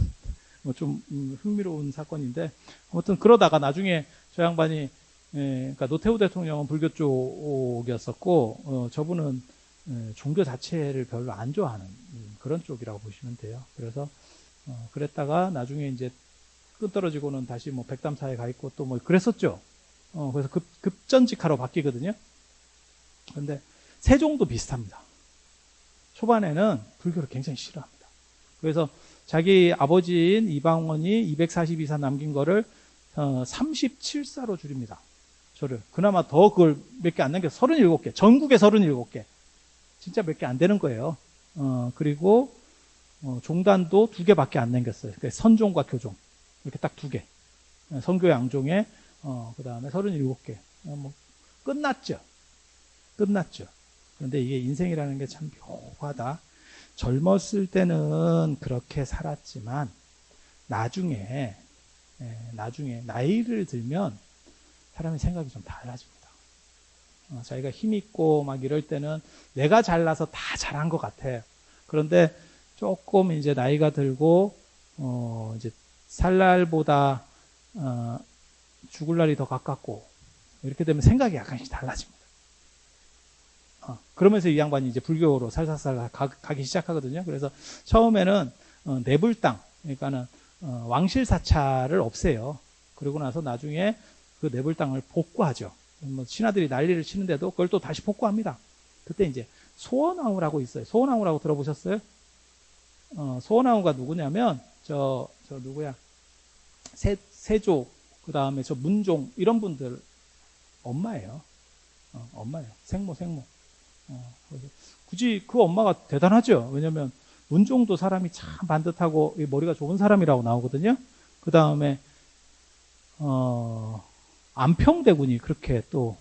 좀 흥미로운 사건인데 아무튼 그러다가 나중에 저 양반이 그러니까 노태우 대통령은 불교 쪽이었었고 저분은 종교 자체를 별로 안 좋아하는 그런 쪽이라고 보시면 돼요. 그래서 그랬다가 나중에 이제 끈떨어지고는 다시 뭐 백담사에 가 있고 또 뭐 그랬었죠. 그래서 급전직하러 바뀌거든요. 그런데 세종도 비슷합니다. 초반에는 불교를 굉장히 싫어합니다. 그래서 자기 아버지인 이방원이 242사 남긴 거를 37사로 줄입니다. 저를. 그나마 더 그걸 몇 개 안 남겨 37개. 전국에 37개. 진짜 몇 개 안 되는 거예요. 그리고 종단도 2개밖에 안 남겼어요. 그러니까 선종과 교종. 이렇게 딱 2개. 선교 양종에 그 다음에 37개. 뭐 끝났죠. 그런데 이게 인생이라는 게 참 묘하다. 젊었을 때는 그렇게 살았지만 나중에 나이를 들면 사람의 생각이 좀 달라집니다. 자기가 힘있고 막 이럴 때는 내가 잘나서 다 잘한 것 같아요. 그런데 조금 이제 나이가 들고 이제 살 날보다 죽을 날이 더 가깝고 이렇게 되면 생각이 약간씩 달라집니다. 그러면서 이 양반이 이제 불교로 살살살 가기 시작하거든요. 그래서 처음에는 내불당, 그러니까는 왕실 사찰을 없애요. 그러고 나서 나중에 그 내불당을 복구하죠. 뭐 신하들이 난리를 치는데도 그걸 또 다시 복구합니다. 그때 이제 소원왕후라고 있어요. 소원왕후라고 들어보셨어요? 소원왕후가 누구냐면 저 누구야? 세조, 그 다음에 저 문종 이런 분들 엄마예요. 엄마예요. 생모. 그래서 굳이 그 엄마가 대단하죠. 왜냐면 문종도 사람이 참 반듯하고 머리가 좋은 사람이라고 나오거든요. 그 다음에 안평대군이 그렇게 또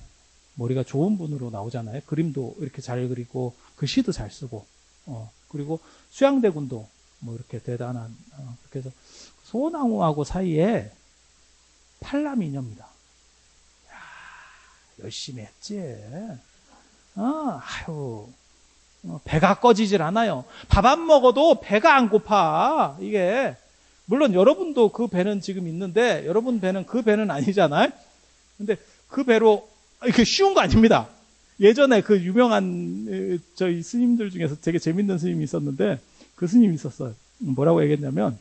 머리가 좋은 분으로 나오잖아요. 그림도 이렇게 잘 그리고 글씨도 잘 쓰고 그리고 수양대군도 뭐 이렇게 대단한 그래서 소원왕후하고 사이에 팔남이녀입니다. 열심히 했지. 배가 꺼지질 않아요. 밥 안 먹어도 배가 안 고파. 이게 물론 여러분도 그 배는 지금 있는데 여러분 배는 그 배는 아니잖아요. 근데 그 배로 이게 쉬운 거 아닙니다. 예전에 그 유명한 저희 스님들 중에서 되게 재밌는 스님이 있었는데 그 스님이 있었어요. 뭐라고 얘기했냐면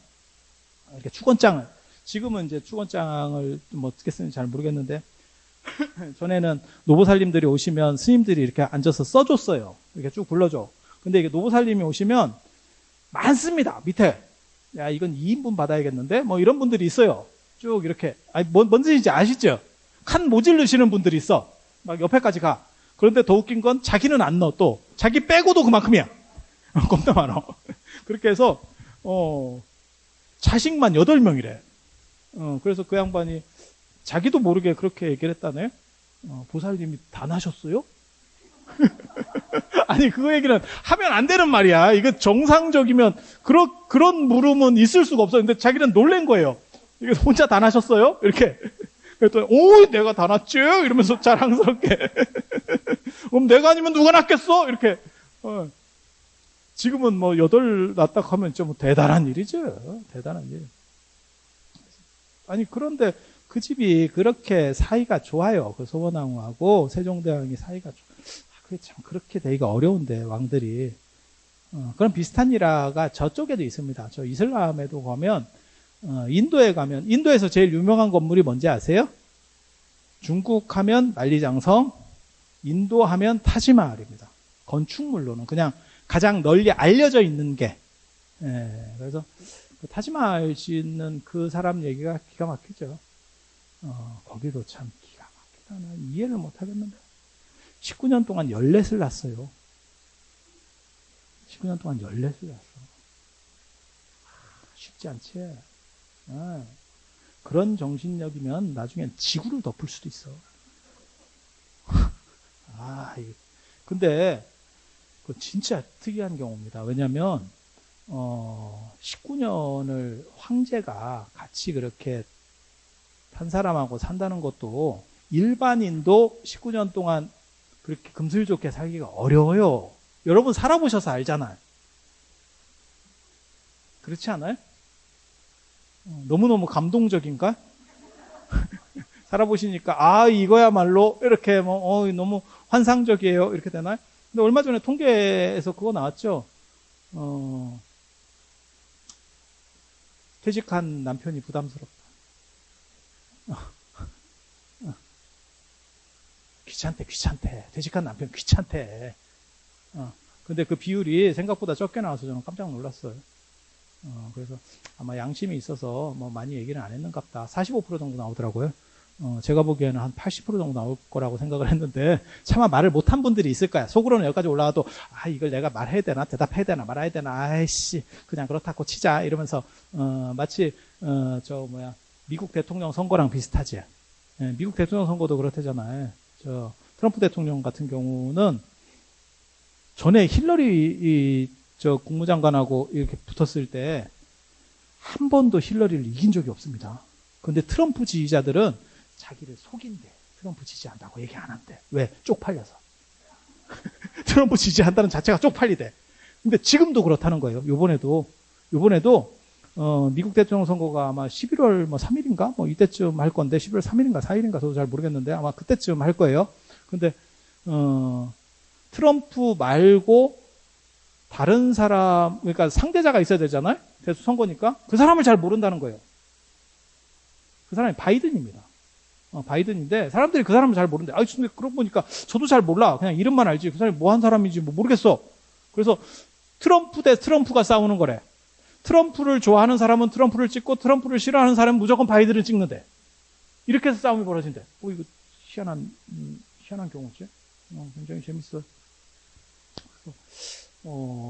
이렇게 축원장을 지금은 이제 축원장을 뭐 어떻게 쓰는지 잘 모르겠는데 전에는 노보살님들이 오시면 스님들이 이렇게 앉아서 써줬어요. 이렇게 쭉 불러줘. 근데 이게 노보살님이 오시면 많습니다. 밑에. 야, 이건 2인분 받아야겠는데? 뭐 이런 분들이 있어요. 쭉 이렇게. 아니, 뭔지 아시죠? 칸 모질르시는 분들이 있어. 막 옆에까지 가. 그런데 더 웃긴 건 자기는 안 넣어 또. 자기 빼고도 그만큼이야. 겁나 많아. 그렇게 해서 자식만 8명이래. 그래서 그 양반이 자기도 모르게 그렇게 얘기를 했다네. 보살님이 다 나셨어요? 아니, 그 얘기는 하면 안 되는 말이야. 이거 정상적이면 그런 물음은 있을 수가 없어. 근데 자기는 놀란 거예요. 이거 혼자 다 나셨어요? 이렇게. 그랬더니 오, 내가 다 났지? 이러면서 자랑스럽게. 그럼 내가 아니면 누가 낳겠어? 이렇게. 지금은 뭐 8 낳다 하면 좀 대단한 일이죠. 대단한 일. 아니, 그런데 그 집이 그렇게 사이가 좋아요. 그 소원왕후하고 세종대왕이 사이가 그게 참 그렇게 되기가 어려운데, 왕들이. 그런 비슷한 일화가 저쪽에도 있습니다. 저 이슬람에도 가면, 인도에 가면, 인도에서 제일 유명한 건물이 뭔지 아세요? 중국 하면 만리장성, 인도 하면 타지마할입니다. 건축물로는 그냥 가장 널리 알려져 있는 게. 그래서 그 타지마할 짓는 그 사람 얘기가 기가 막히죠. 거기도 참 기가 막히다. 나 이해를 못 하겠는데. 19년 동안 14을 낳았어요. 19년 동안 14을 낳았어. 쉽지 않지. 그런 정신력이면 나중엔 지구를 덮을 수도 있어. 근데 그 진짜 특이한 경우입니다. 왜냐하면 19년을 황제가 같이 그렇게 한 사람하고 산다는 것도 일반인도 19년 동안 그렇게 금슬좋게 살기가 어려워요. 여러분 살아보셔서 알잖아요. 그렇지 않아요? 너무너무 감동적인가? 살아보시니까 이거야말로 이렇게 너무 환상적이에요. 이렇게 되나요? 근데 얼마 전에 통계에서 그거 나왔죠. 퇴직한 남편이 부담스럽다. 귀찮대. 퇴직한 남편 귀찮대. 근데 그 비율이 생각보다 적게 나와서 저는 깜짝 놀랐어요. 그래서 아마 양심이 있어서 뭐 많이 얘기는 안 했는갑다. 45% 정도 나오더라고요. 제가 보기에는 한 80% 정도 나올 거라고 생각을 했는데, 차마 말을 못한 분들이 있을 거야. 속으로는 여기까지 올라와도, 이걸 내가 말해야 되나, 대답해야 되나, 말아야 되나, 아이씨, 그냥 그렇다고 치자. 이러면서, 마치, 미국 대통령 선거랑 비슷하지. 미국 대통령 선거도 그렇대잖아요. 트럼프 대통령 같은 경우는 전에 힐러리, 국무장관하고 이렇게 붙었을 때, 한 번도 힐러리를 이긴 적이 없습니다. 그런데 트럼프 지지자들은 자기를 속인대. 트럼프 지지한다고 얘기 안 한대. 왜? 쪽팔려서. 트럼프 지지한다는 자체가 쪽팔리대. 근데 지금도 그렇다는 거예요. 요번에도 미국 대통령 선거가 아마 11월 3일인가? 이때쯤 할 건데, 11월 3일인가 4일인가 저도 잘 모르겠는데 아마 그때쯤 할 거예요. 근데 트럼프 말고 다른 사람, 그러니까 상대자가 있어야 되잖아요. 대수 선거니까 그 사람을 잘 모른다는 거예요. 그 사람이 바이든입니다. 바이든인데 사람들이 그 사람을 잘 모르는데, 근데 그러고 보니까 저도 잘 몰라. 그냥 이름만 알지 그 사람이 뭐 한 사람인지 모르겠어. 그래서 트럼프 대 트럼프가 싸우는 거래. 트럼프를 좋아하는 사람은 트럼프를 찍고 트럼프를 싫어하는 사람은 무조건 바이든을 찍는데, 이렇게 해서 싸움이 벌어진대. 이거 희한한 경우지. 굉장히 재밌어.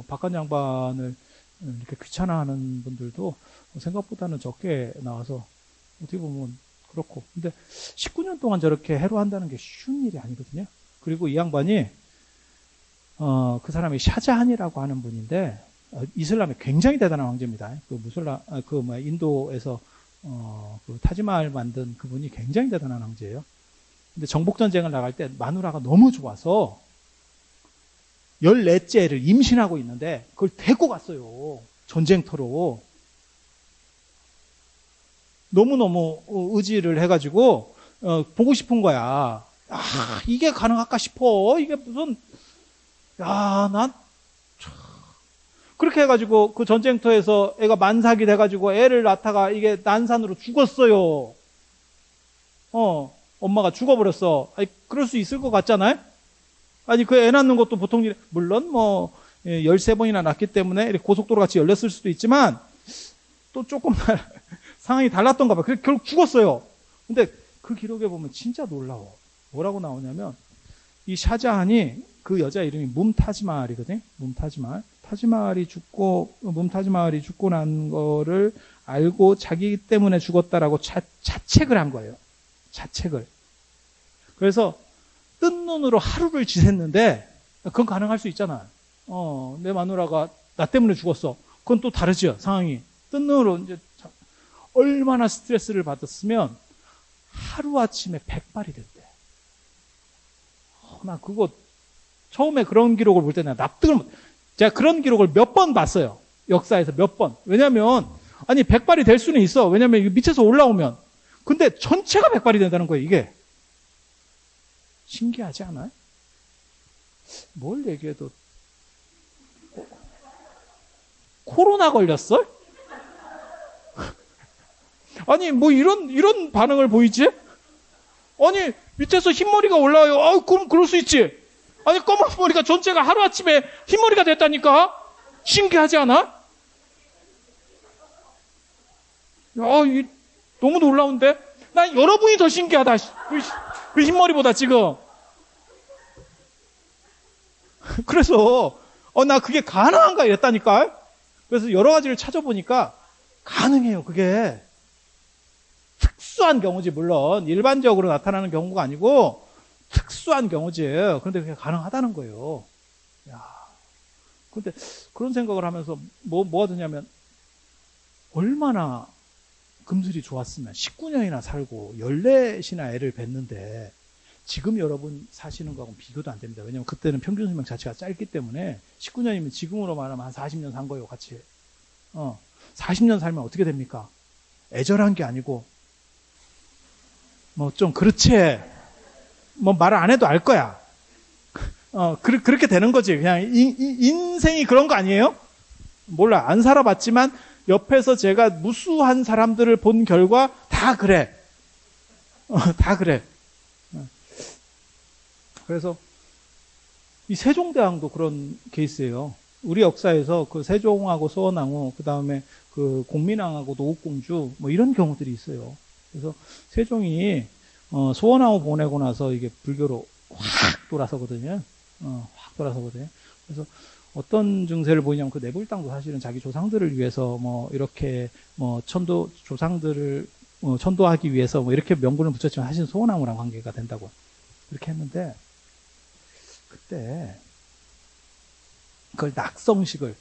박한 양반을 이렇게 귀찮아하는 분들도 생각보다는 적게 나와서 어떻게 보면 그렇고. 근데 19년 동안 저렇게 해로한다는 게 쉬운 일이 아니거든요. 그리고 이 양반이 그 사람이 샤자한이라고 하는 분인데, 이슬람의 굉장히 대단한 황제입니다. 인도에서 그 타지마할 만든 그분이 굉장히 대단한 황제예요. 근데 정복전쟁을 나갈 때 마누라가 너무 좋아서 14째를 임신하고 있는데 그걸 데리고 갔어요. 전쟁터로. 너무너무 의지를 해가지고 보고 싶은 거야. 이게 가능할까 싶어. 이게 무슨, 난 그렇게 해가지고 그 전쟁터에서 애가 만삭이 돼가지고 애를 낳다가 이게 난산으로 죽었어요. 엄마가 죽어버렸어. 그럴 수 있을 것 같잖아요? 그 애 낳는 것도 보통 일, 물론 13번이나 낳기 때문에 이렇게 고속도로 같이 열렸을 수도 있지만, 또 조금 상황이 달랐던가 봐. 그래서 결국 죽었어요. 근데 그 기록에 보면 진짜 놀라워. 뭐라고 나오냐면, 이 샤자한이 그 여자 이름이 뭄타즈마할이거든요. 뭄타즈마할. 뭄타즈마할이 죽고 난 거를 알고 자기 때문에 죽었다라고 자책을 한 거예요. 자책을. 그래서 뜬 눈으로 하루를 지샜는데, 그건 가능할 수 있잖아. 내 마누라가 나 때문에 죽었어. 그건 또 다르죠, 상황이. 뜬 눈으로 이제 얼마나 스트레스를 받았으면 하루아침에 백발이 됐대. 나 그거 처음에 그런 기록을 볼 때 내가 제가 그런 기록을 몇 번 봤어요. 역사에서 몇 번. 왜냐면 아니 백발이 될 수는 있어. 왜냐면 밑에서 올라오면. 근데 전체가 백발이 된다는 거예요, 이게. 신기하지 않아요? 뭘 얘기해도 코로나 걸렸어? 아니 뭐 이런 반응을 보이지? 아니 밑에서 흰머리가 올라와요. 그럼 그럴 수 있지. 아니 검은 머리가 전체가 하루아침에 흰머리가 됐다니까? 신기하지 않아? 너무 놀라운데? 난 여러분이 더 신기하다. 그 흰머리보다 지금. 그래서 나 그게 가능한가 이랬다니까. 그래서 여러 가지를 찾아보니까 가능해요. 그게 특수한 경우지. 물론 일반적으로 나타나는 경우가 아니고 특수한 경우지. 그런데 그게 가능하다는 거예요. 야, 그런데 그런 생각을 하면서 뭐가 드냐면 얼마나 금슬이 좋았으면 19년이나 살고 14이나 애를 뵀는데 지금 여러분 사시는 거하고는 비교도 안 됩니다. 왜냐하면 그때는 평균 수명 자체가 짧기 때문에 19년이면 지금으로 말하면 한 40년 산 거예요, 같이. 40년 살면 어떻게 됩니까? 애절한 게 아니고 뭐 좀 그렇지. 뭐 말을 안 해도 알 거야. 그렇게 되는 거지. 그냥 인생이 그런 거 아니에요? 몰라. 안 살아봤지만 옆에서 제가 무수한 사람들을 본 결과 다 그래. 다 그래. 그래서 이 세종대왕도 그런 케이스예요. 우리 역사에서 그 세종하고 소원왕후, 그 다음에 그 공민왕하고 노국공주, 뭐 이런 경우들이 있어요. 그래서 세종이 소원왕후 보내고 나서 이게 불교로 확 돌아서거든요. 확 돌아서거든요. 그래서 어떤 증세를 보이냐면 그 내불당도 사실은 자기 조상들을 위해서 뭐 이렇게 뭐 조상들을 천도하기 위해서 뭐 이렇게 명분을 붙였지만 사실 소원왕후랑 관계가 된다고 그렇게 했는데 그때 그걸 낙성식을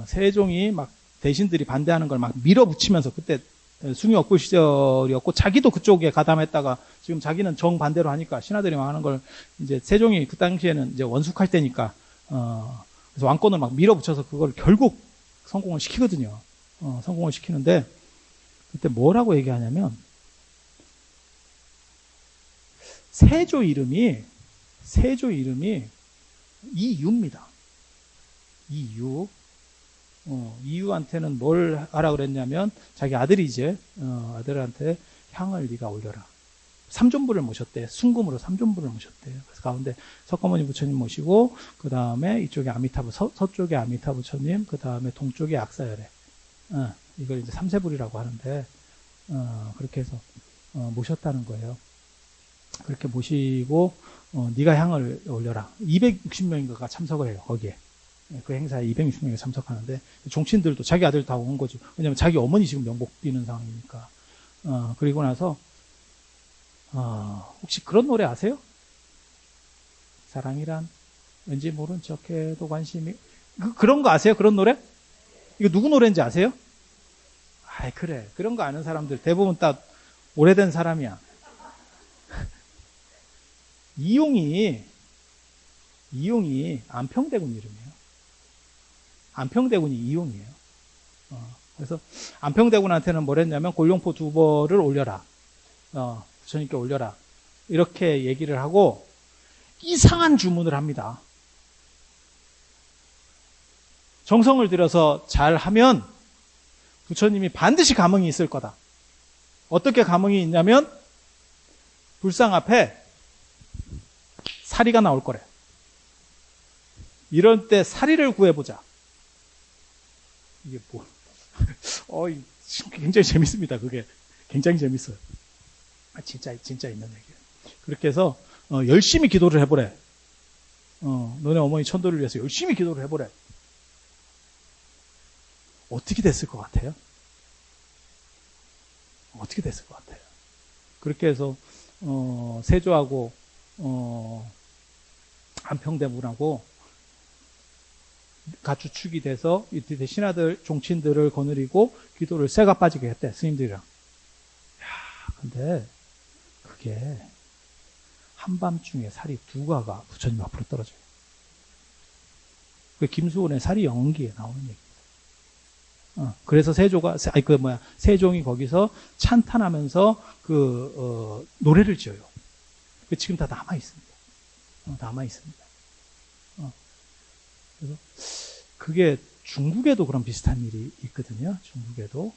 세종이 막 대신들이 반대하는 걸 막 밀어붙이면서 그때 숭유억부 시절이었고 자기도 그쪽에 가담했다가 지금 자기는 정반대로 하니까 신하들이 막 하는 걸 이제 세종이 그 당시에는 이제 원숙할 때니까 그래서 왕권을 막 밀어붙여서 그걸 결국 성공을 시키거든요. 성공을 시키는데 그때 뭐라고 얘기하냐면 세조 이름이 이유입니다. 이유. 이유한테는 뭘 하라 그랬냐면 자기 아들이 이제 아들한테 향을 네가 올려라. 삼존부를 모셨대. 순금으로 삼존부를 모셨대요. 그래서 가운데 석가모니 부처님 모시고 그 다음에 이쪽에 아미타부 서쪽에 아미타부 부처님, 그 다음에 동쪽에 악사열애. 이걸 이제 삼세불이라고 하는데 그렇게 해서 모셨다는 거예요. 그렇게 모시고 네가 향을 올려라. 260명인가가 참석을 해요. 거기에. 그 행사에 260명이 참석하는데 종친들도 자기 아들 다 온 거죠. 왜냐면 자기 어머니 지금 명복 비는 상황이니까. 그리고 나서 혹시 그런 노래 아세요? 사랑이란 왠지 모른 척해도 관심이 그런 거 아세요? 그런 노래? 이거 누구 노래인지 아세요? 그래. 그런 거 아는 사람들 대부분 다 오래된 사람이야. 이용이 안평대군 이름이에요. 안평대군이 이용이에요. 그래서 안평대군한테는 뭘 했냐면 골룡포 2벌을 올려라. 부처님께 올려라. 이렇게 얘기를 하고 이상한 주문을 합니다. 정성을 들여서 잘하면 부처님이 반드시 감흥이 있을 거다. 어떻게 감흥이 있냐면 불상 앞에 사리가 나올 거래. 이럴 때 사리를 구해보자. 이게 뭐? 굉장히 재밌습니다. 그게 굉장히 재밌어요. 진짜 있는 얘기예요. 그렇게 해서 열심히 기도를 해보래. 너네 어머니 천도를 위해서 열심히 기도를 해보래. 어떻게 됐을 것 같아요? 어떻게 됐을 것 같아요? 그렇게 해서 세조하고 안평대문하고 가추축이 돼서 이때 신하들 종친들을 거느리고 기도를 쇠가 빠지게 했대, 스님들이랑. 야, 근데 그게 한밤중에 살이 두 가가 부처님 앞으로 떨어져요. 그 김수원의 살이 영기에 나오는 얘기입니다. 그래서 세종이 거기서 찬탄하면서 노래를 지어요. 지금 다 남아 있습니다. 남아 있습니다. 그래서 그게 중국에도 그런 비슷한 일이 있거든요. 중국에도.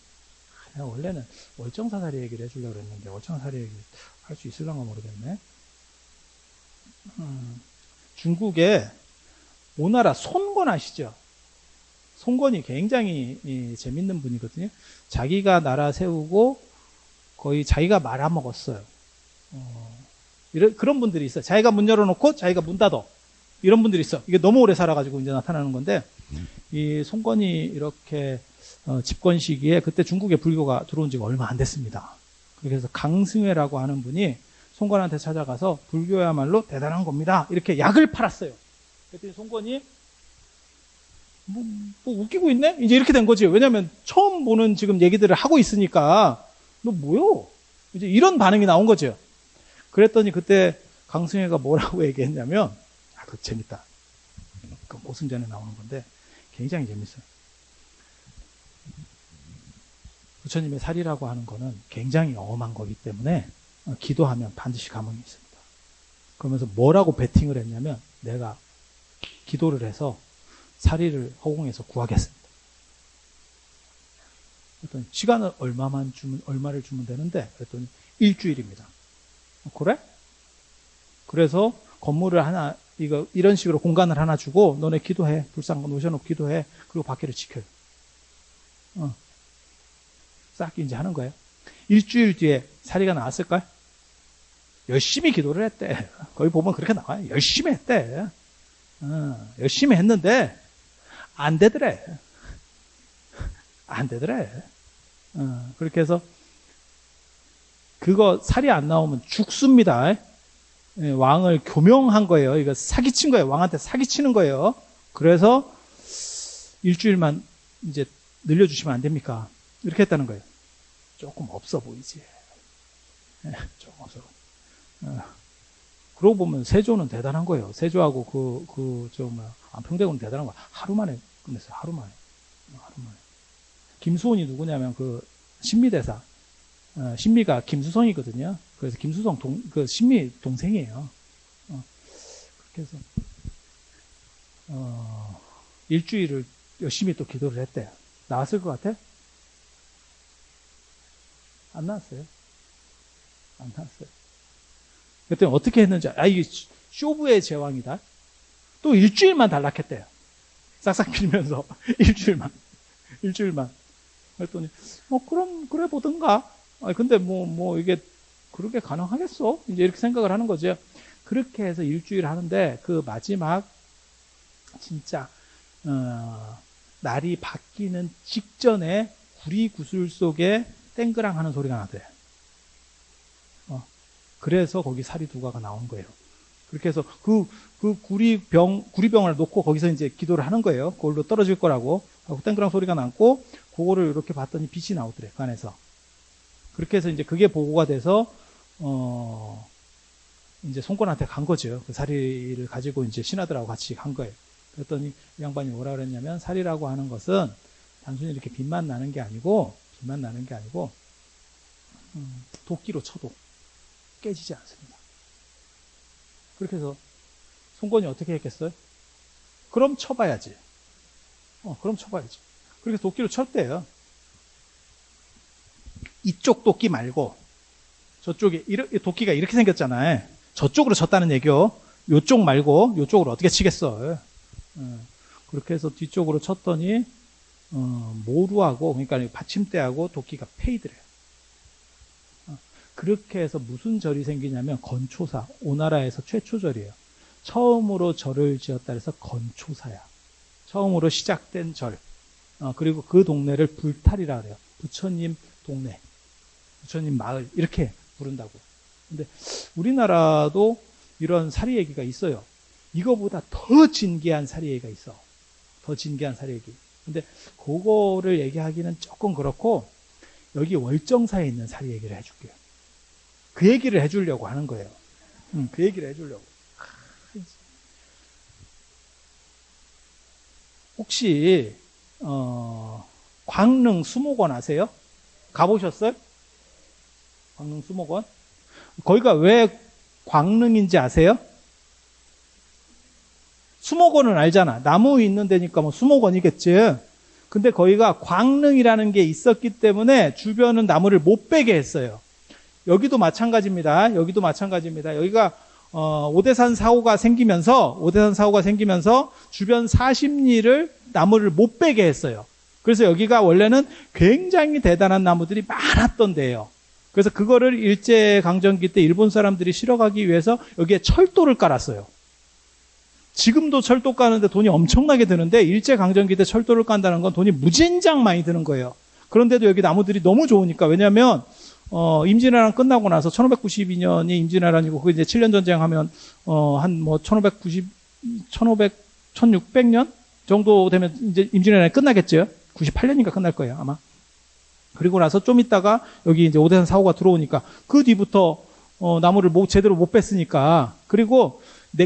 원래는 월정사사리 얘기를 해주려고 했는데 월정사사리 얘기 할 수 있을런가 모르겠네. 중국에 오나라 손권 아시죠? 손권이 굉장히 재밌는 분이거든요. 자기가 나라 세우고 거의 자기가 말아먹었어요. 그런 분들이 있어요. 자기가 문 열어놓고 자기가 문 닫어. 이런 분들이 있어. 이게 너무 오래 살아가지고 이제 나타나는 건데, 이 손권이 이렇게 집권 시기에 그때 중국에 불교가 들어온 지가 얼마 안 됐습니다. 그래서 강승회라고 하는 분이 손권한테 찾아가서 불교야말로 대단한 겁니다. 이렇게 약을 팔았어요. 그랬더니 손권이 뭐 웃기고 있네? 이제 이렇게 된 거지. 왜냐면 처음 보는 지금 얘기들을 하고 있으니까 너 뭐요? 이제 이런 반응이 나온 거죠. 그랬더니 그때 강승회가 뭐라고 얘기했냐면, 그거 재밌다. 그 오승전에 나오는 건데 굉장히 재밌어요. 부처님의 살이라고 하는 거는 굉장히 엄한 거기 때문에 기도하면 반드시 감흥이 있습니다. 그러면서 뭐라고 베팅을 했냐면, 내가 기도를 해서 사리를 허공에서 구하겠습니다. 그랬더니 시간을 얼마를 주면 되는데, 그랬더니 일주일입니다. 그래? 그래서 건물을 하나, 이런 식으로 공간을 하나 주고, 너네 기도해. 불상 놓으셔놓고 기도해. 그리고 밖에를 지켜요. 싹 이제 하는 거예요. 일주일 뒤에 사리가 나왔을까요? 열심히 기도를 했대. 거기 보면 그렇게 나와요. 열심히 했대. 열심히 했는데, 안 되더래. 안 되더래. 그렇게 해서, 그거 살이 안 나오면 죽습니다. 왕을 교명한 거예요. 이거 사기친 거예요. 왕한테 사기치는 거예요. 그래서 일주일만 이제 늘려주시면 안 됩니까? 이렇게 했다는 거예요. 조금 없어 보이지. 조금 없어. 그러고 보면 세조는 대단한 거예요. 세조하고 안평대군은 대단한 거예요. 하루 만에 끝냈어요. 하루 만에. 김수원이 누구냐면 신미대사. 신미가 김수성이거든요. 그래서 김수성 신미 동생이에요. 그렇게 해서 일주일을 열심히 또 기도를 했대요. 나왔을 것 같아? 안 나왔어요. 안 나왔어요. 그랬더니 어떻게 했는지, 이게 쇼부의 제왕이다. 또 일주일만 단락했대요. 싹싹 빌면서 일주일만. 그랬더니 그럼 그래 보든가. 근데 이게 그렇게 가능하겠어? 이제 이렇게 생각을 하는 거죠. 그렇게 해서 일주일 하는데 그 마지막 진짜 날이 바뀌는 직전에 구리구슬 속에 땡그랑 하는 소리가 나대. 그래서 거기 사리 두가가 나온 거예요. 그렇게 해서 그 구리병을 놓고 거기서 이제 기도를 하는 거예요. 그걸로 떨어질 거라고 하고 땡그랑 소리가 났고, 그거를 이렇게 봤더니 빛이 나오더래, 그 안에서. 그렇게 해서 이제 그게 보고가 돼서 이제 손권한테 간 거죠. 그 사리를 가지고 이제 신하들하고 같이 간 거예요. 그랬더니 이 양반이 뭐라 그랬냐면, 사리라고 하는 것은 단순히 이렇게 빛만 나는 게 아니고 도끼로 쳐도 깨지지 않습니다. 그렇게 해서 손권이 어떻게 했겠어요? 그럼 쳐봐야지. 그럼 쳐봐야지. 그렇게 도끼로 쳤대요. 이쪽 도끼 말고 저쪽에 도끼가 이렇게 생겼잖아요. 저쪽으로 쳤다는 얘기요. 요쪽 말고 요쪽으로 어떻게 치겠어. 그렇게 해서 뒤쪽으로 쳤더니 모루하고, 그러니까 받침대하고 도끼가 패이더래요. 그렇게 해서 무슨 절이 생기냐면 건초사, 오나라에서 최초 절이에요. 처음으로 절을 지었다 해서 건초사야. 처음으로 시작된 절. 그리고 그 동네를 불탈이라 그래요. 부처님 동네, 부처님 마을 이렇게 부른다고. 근데 우리나라도 이런 사리 얘기가 있어요. 이거보다 더 진귀한 사리 얘기가 있어. 더 진귀한 사리 얘기. 근데 그거를 얘기하기는 조금 그렇고 여기 월정사에 있는 사리 얘기를 해줄게요. 그 얘기를 해주려고 하는 거예요. 그 얘기를 해주려고. 혹시 광릉 수목원 아세요? 가보셨어요? 광릉 수목원? 거기가 왜 광릉인지 아세요? 수목원은 알잖아. 나무 있는 데니까 뭐 수목원이겠지. 근데 거기가 광릉이라는 게 있었기 때문에 주변은 나무를 못 베게 했어요. 여기도 마찬가지입니다. 여기도 마찬가지입니다. 여기가 오대산 사고가 생기면서 주변 40리를 나무를 못 베게 했어요. 그래서 여기가 원래는 굉장히 대단한 나무들이 많았던 데예요. 그래서 그거를 일제강점기 때 일본 사람들이 실어가기 위해서 여기에 철도를 깔았어요. 지금도 철도 까는데 돈이 엄청나게 드는데 일제강점기 때 철도를 깐다는 건 돈이 무진장 많이 드는 거예요. 그런데도 여기 나무들이 너무 좋으니까. 왜냐하면 임진왜란 끝나고 나서 1592년이 임진왜란이고 그 이제 7년 전쟁하면 한 뭐 1600년 정도 되면 이제 임진왜란이 끝나겠죠. 98년인가 끝날 거예요, 아마. 그리고 나서 좀 있다가 여기 이제 오대산 사고가 들어오니까 그 뒤부터 나무를 제대로 못 뺐으니까. 그리고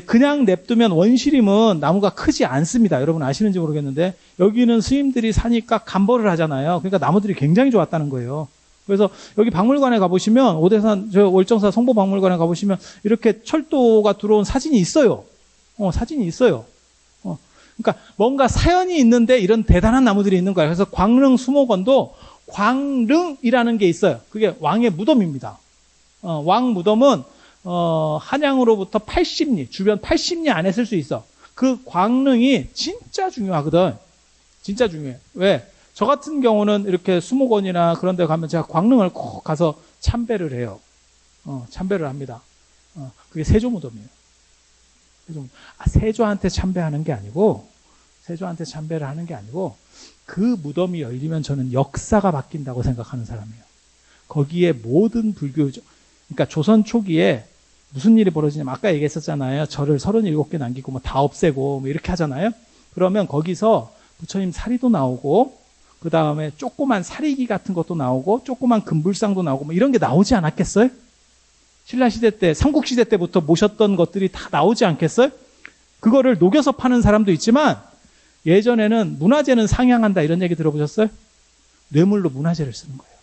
그냥 냅두면 원시림은 나무가 크지 않습니다. 여러분 아시는지 모르겠는데 여기는 스님들이 사니까 감벌을 하잖아요. 그러니까 나무들이 굉장히 좋았다는 거예요. 그래서 여기 박물관에 가보시면 오대산 월정사 성보박물관에 가보시면 이렇게 철도가 들어온 사진이 있어요. 사진이 있어요. 그러니까 뭔가 사연이 있는데 이런 대단한 나무들이 있는 거예요. 그래서 광릉 수목원도 광릉이라는 게 있어요. 그게 왕의 무덤입니다. 왕 무덤은 한양으로부터 80리, 주변 80리 안에 쓸 수 있어. 그 광릉이 진짜 중요하거든. 진짜 중요해. 왜? 저 같은 경우는 이렇게 수목원이나 그런 데 가면 제가 광릉을 꼭 가서 참배를 해요. 참배를 합니다. 그게 세조 무덤이에요. 세조한테 참배하는 게 아니고, 세조한테 참배를 하는 게 아니고, 그 무덤이 열리면 저는 역사가 바뀐다고 생각하는 사람이에요. 거기에 모든 그러니까 조선 초기에 무슨 일이 벌어지냐면 아까 얘기했었잖아요. 절을 37개 남기고 뭐 다 없애고 뭐 이렇게 하잖아요. 그러면 거기서 부처님 사리도 나오고 그 다음에 조그만 사리기 같은 것도 나오고 조그만 금불상도 나오고 뭐 이런 게 나오지 않았겠어요? 신라시대 때, 삼국시대 때부터 모셨던 것들이 다 나오지 않겠어요? 그거를 녹여서 파는 사람도 있지만 예전에는 문화재는 상향한다 이런 얘기 들어보셨어요? 뇌물로 문화재를 쓰는 거예요.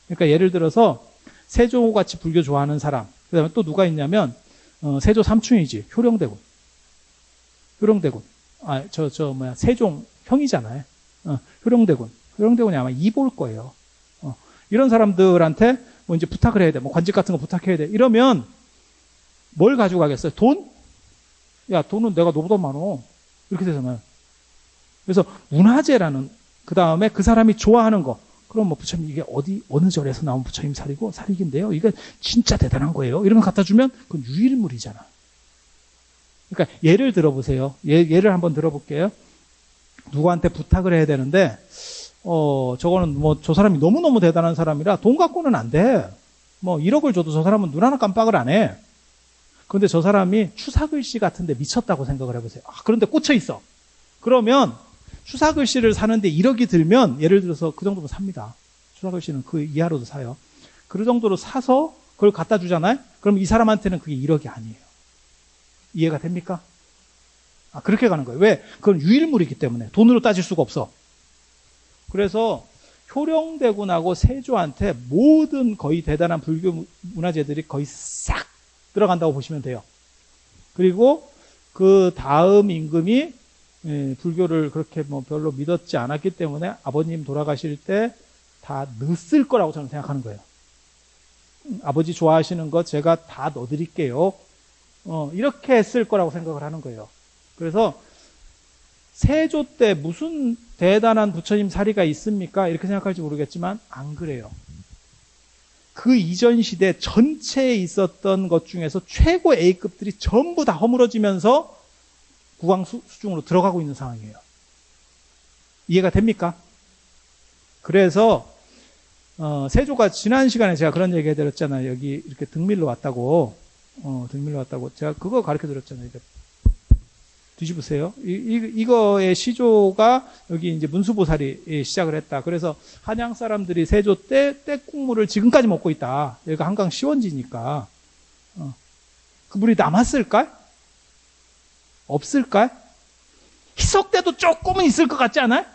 그러니까 예를 들어서 세조같이 불교 좋아하는 사람, 그 다음에 또 누가 있냐면 세조 삼충이지, 효령대군. 세종 형이잖아요. 효령대군이 아마 이볼 거예요. 이런 사람들한테 뭐 이제 부탁을 해야 돼. 뭐 관직 같은 거 부탁해야 돼. 이러면 뭘 가지고 가겠어요? 돈? 야, 돈은 내가 너보다 많어. 이렇게 되잖아요. 그래서 문화재라는, 그 다음에 그 사람이 좋아하는 거. 그럼 뭐 부처님 이게 어느 절에서 나온 부처님 사리기인데요. 이게 진짜 대단한 거예요. 이러면 갖다 주면 그건 유일물이잖아. 그러니까 예를 들어보세요. 예를 한번 들어볼게요. 누구한테 부탁을 해야 되는데, 저거는 뭐 저 사람이 너무너무 대단한 사람이라 돈 갖고는 안 돼. 뭐 1억을 줘도 저 사람은 눈 하나 깜빡을 안 해. 그런데 저 사람이 추사글씨 같은데 미쳤다고 생각을 해보세요. 그런데 꽂혀 있어. 그러면 추사글씨를 사는데 1억이 들면 예를 들어서 그 정도면 삽니다. 추사글씨는 그 이하로도 사요. 그 정도로 사서 그걸 갖다 주잖아요. 그럼 이 사람한테는 그게 1억이 아니에요. 이해가 됩니까? 그렇게 가는 거예요. 왜? 그건 유일물이기 때문에 돈으로 따질 수가 없어. 그래서 효령대군하고 세조한테 모든 거의 대단한 불교 문화재들이 거의 싹 들어간다고 보시면 돼요. 그리고 그 다음 임금이 불교를 그렇게 뭐 별로 믿었지 않았기 때문에 아버님 돌아가실 때 다 넣었을 거라고 저는 생각하는 거예요. 아버지 좋아하시는 거 제가 다 넣어드릴게요. 이렇게 했을 거라고 생각을 하는 거예요. 그래서 세조 때 무슨 대단한 부처님 사리가 있습니까? 이렇게 생각할지 모르겠지만 안 그래요. 그 이전 시대 전체에 있었던 것 중에서 최고 A급들이 전부 다 허물어지면서 국왕 수중으로 들어가고 있는 상황이에요. 이해가 됩니까? 그래서 세조가 지난 시간에 제가 그런 얘기 해드렸잖아요. 여기 이렇게 등밀로 왔다고. 등밀로 왔다고. 제가 그거 가르쳐 드렸잖아요. 이제 뒤집으세요. 이거의 시조가 여기 이제 문수보살이 시작을 했다. 그래서 한양 사람들이 세조 때 떼국물을 지금까지 먹고 있다. 여기가 한강 시원지니까. 그 물이 남았을까? 없을까? 희석 때도 조금은 있을 것 같지 않아요?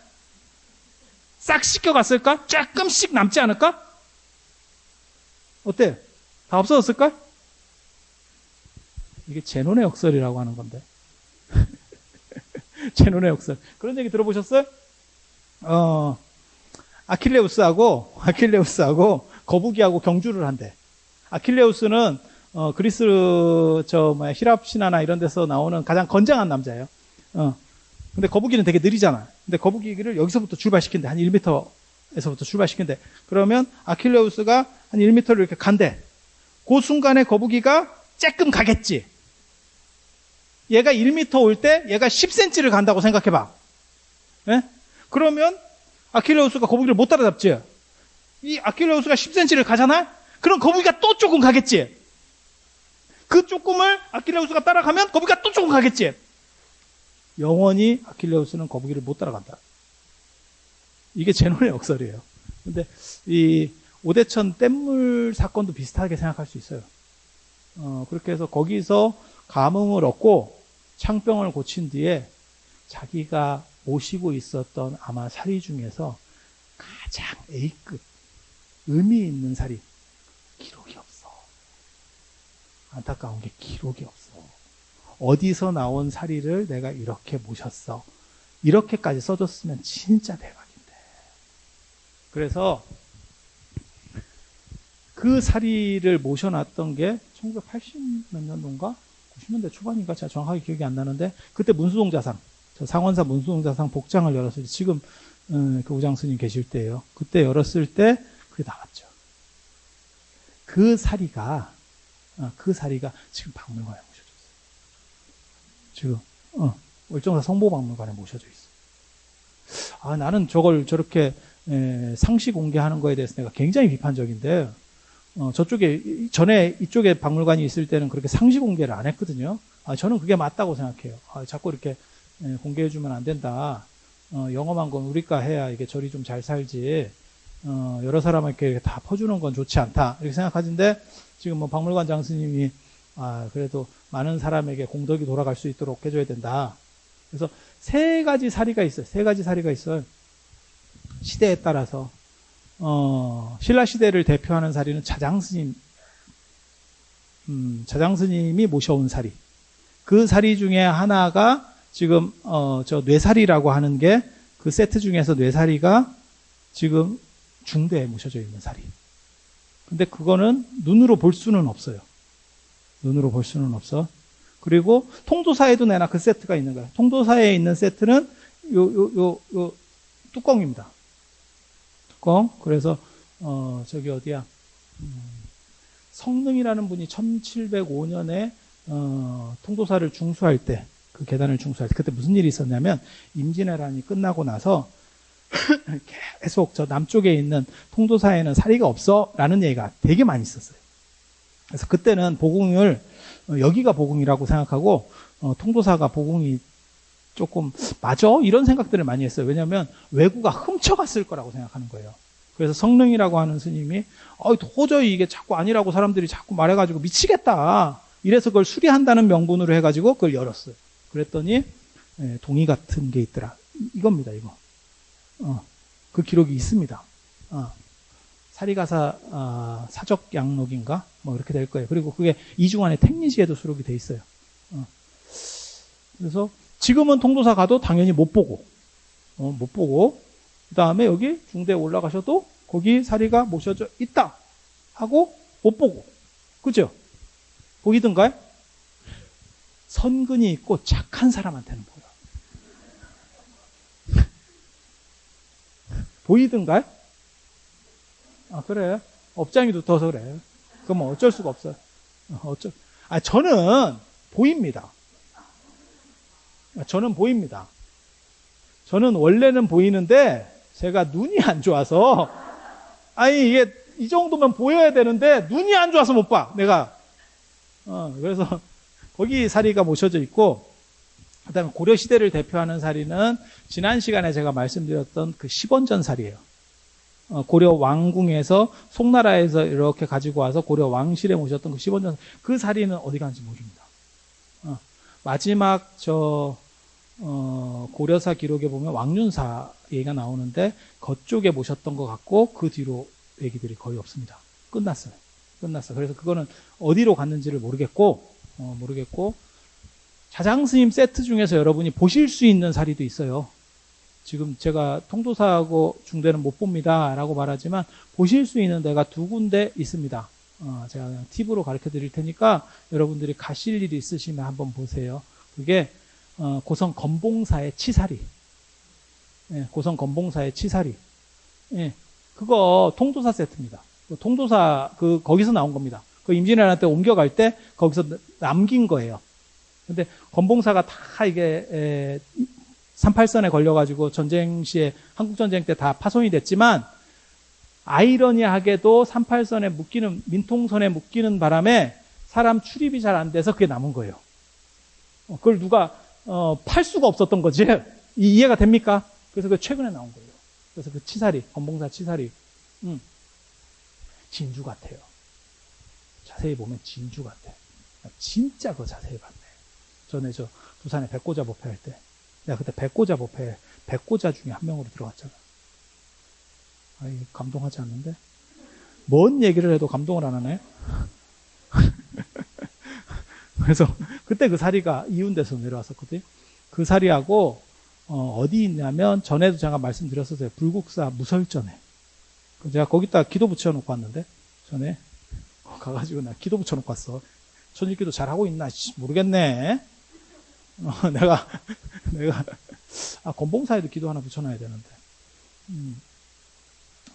싹 씻겨갔을까? 조금씩 남지 않을까? 어때? 다 없어졌을까? 이게 제논의 역설이라고 하는 건데. 제논의 역설. 그런 얘기 들어보셨어요? 아킬레우스하고 거북이하고 경주를 한대. 아킬레우스는 그리스 히랍 신화나 이런 데서 나오는 가장 건장한 남자예요. 근데 거북이는 되게 느리잖아. 근데 거북이를 여기서부터 출발시킨대. 한 1m에서부터 출발시킨대. 그러면 아킬레우스가 한 1m를 이렇게 간대. 그 순간에 거북이가 쬐끔 가겠지. 얘가 1m 올 때 얘가 10cm를 간다고 생각해봐. 예? 그러면 아킬레우스가 거북이를 못 따라잡지. 이 아킬레우스가 10cm를 가잖아? 그럼 거북이가 또 조금 가겠지. 그 조금을 아킬레우스가 따라가면 거북이가 또 조금 가겠지. 영원히 아킬레우스는 거북이를 못 따라간다. 이게 제논의 역설이에요. 근데 이 오대천 댐물 사건도 비슷하게 생각할 수 있어요. 그렇게 해서 거기서 감흥을 얻고 창병을 고친 뒤에 자기가 모시고 있었던 아마 사리 중에서 가장 A급 의미 있는 사리 기록이 없어. 안타까운 게 기록이 없어. 어디서 나온 사리를 내가 이렇게 모셨어. 이렇게까지 써줬으면 진짜 대박인데. 그래서 그 사리를 모셔놨던 게 1980 몇 년도인가? 90년대 초반인가? 제가 정확하게 기억이 안 나는데 그때 문수동자상, 저 상원사 문수동자상 복장을 열었을 때 지금 그 우장 스님 계실 때예요. 그때 열었을 때 그게 나왔죠. 그 사리가 지금 박물관에 모셔져 있어요. 지금 월정사 성보박물관에 모셔져 있어. 나는 저걸 저렇게 상시 공개하는 거에 대해서 내가 굉장히 비판적인데 저쪽에 전에 이쪽에 박물관이 있을 때는 그렇게 상시 공개를 안 했거든요. 저는 그게 맞다고 생각해요. 자꾸 이렇게 공개해주면 안 된다. 영험한 건 우리가 해야 이게 절이 좀 잘 살지. 여러 사람에게 이렇게 다 퍼주는 건 좋지 않다. 이렇게 생각하는데 지금 뭐 박물관 장스님이 그래도 많은 사람에게 공덕이 돌아갈 수 있도록 해줘야 된다. 그래서 세 가지 사리가 있어요. 시대에 따라서 신라 시대를 대표하는 사리는 자장스님이 모셔온 사리. 그 사리 중에 하나가 지금 저 뇌사리라고 하는 게 그 세트 중에서 뇌사리가 지금 중대에 모셔져 있는 사리. 근데 그거는 눈으로 볼 수는 없어요. 눈으로 볼 수는 없어. 그리고 통도사에도 내나 그 세트가 있는 거야. 통도사에 있는 세트는 요 뚜껑입니다. 뚜껑. 그래서 저기 어디야? 성능이라는 분이 1705년에 통도사를 중수할 때, 그 계단을 중수할 때 그때 무슨 일이 있었냐면 임진왜란이 끝나고 나서 계속 저 남쪽에 있는 통도사에는 사리가 없어 라는 얘기가 되게 많이 있었어요. 그래서 그때는 보궁을 여기가 보궁이라고 생각하고 통도사가 보궁이 조금 맞아? 이런 생각들을 많이 했어요. 왜냐하면 왜구가 훔쳐갔을 거라고 생각하는 거예요. 그래서 성능이라고 하는 스님이 도저히 이게 자꾸 아니라고 사람들이 자꾸 말해가지고 미치겠다. 이래서 그걸 수리한다는 명분으로 해가지고 그걸 열었어요. 그랬더니 동의 같은 게 있더라. 이겁니다. 이거. 그 기록이 있습니다. 사리가사 사적양록인가? 뭐 이렇게 될 거예요. 그리고 그게 이중환의 택리지에도 수록이 돼 있어요. 그래서 지금은 통도사 가도 당연히 못 보고 그 다음에 여기 중대에 올라가셔도 거기 사리가 모셔져 있다 하고 못 보고, 그죠? 보이던가요? 선근이 있고 착한 사람한테는 보여. 보이던가요? 그래요? 업장이 두터워서 그래. 그건 뭐 어쩔 수가 없어요. 저는 보입니다. 저는 보입니다. 저는 원래는 보이는데 제가 눈이 안 좋아서 아니 이게 이 정도면 보여야 되는데 눈이 안 좋아서 못 봐. 내가 그래서 거기 사리가 모셔져 있고 그다음에 고려 시대를 대표하는 사리는 지난 시간에 제가 말씀드렸던 그 10원전 사리예요. 고려 왕궁에서 송나라에서 이렇게 가지고 와서 고려 왕실에 모셨던 그 10원전 그 사리는 어디 갔는지 모릅니다. 마지막 고려사 기록에 보면 왕륜사 얘기가 나오는데 그쪽에 모셨던 것 같고 그 뒤로 얘기들이 거의 없습니다. 끝났어. 그래서 그거는 어디로 갔는지를 모르겠고 자장스님 세트 중에서 여러분이 보실 수 있는 사리도 있어요. 지금 제가 통도사하고 중대는 못 봅니다 라고 말하지만 보실 수 있는 데가 두 군데 있습니다. 제가 그냥 팁으로 가르쳐 드릴 테니까 여러분들이 가실 일이 있으시면 한번 보세요. 그게 고성 건봉사의 치사리. 고성 건봉사의 치사리. 그거 통도사 세트입니다. 통도사 거기서 나온 겁니다. 그 임진왜란때 옮겨갈 때 거기서 남긴 거예요. 근데 건봉사가 다 이게 38선에 걸려가지고 전쟁 시에 한국전쟁 때 다 파손이 됐지만 아이러니하게도 38선에 묶이는 민통선에 묶이는 바람에 사람 출입이 잘 안 돼서 그게 남은 거예요. 그걸 누가 팔 수가 없었던 거지. 이해가 됩니까? 그래서 그 최근에 나온 거예요. 그래서 그 치사리, 건봉사 치사리, 진주 같아요. 자세히 보면 진주 같아. 진짜 그거 자세히 봤네. 전에 저 부산에 백고자 법회 할 때, 내가 그때 백고자 법회, 백고자 중에 한 명으로 들어갔잖아. 아이, 감동하지 않는데? 뭔 얘기를 해도 감동을 안 하네? 그래서 그때 그 사리가 이운대에서 내려왔었거든요. 그 사리하고 어디 있냐면 전에도 제가 말씀드렸었어요. 불국사 무설전에. 제가 거기다 기도 붙여놓고 왔는데 전에 가가지고 나 기도 붙여놓고 왔어. 천일기도 잘하고 있나 모르겠네. 내가 건봉사에도 기도 하나 붙여놔야 되는데.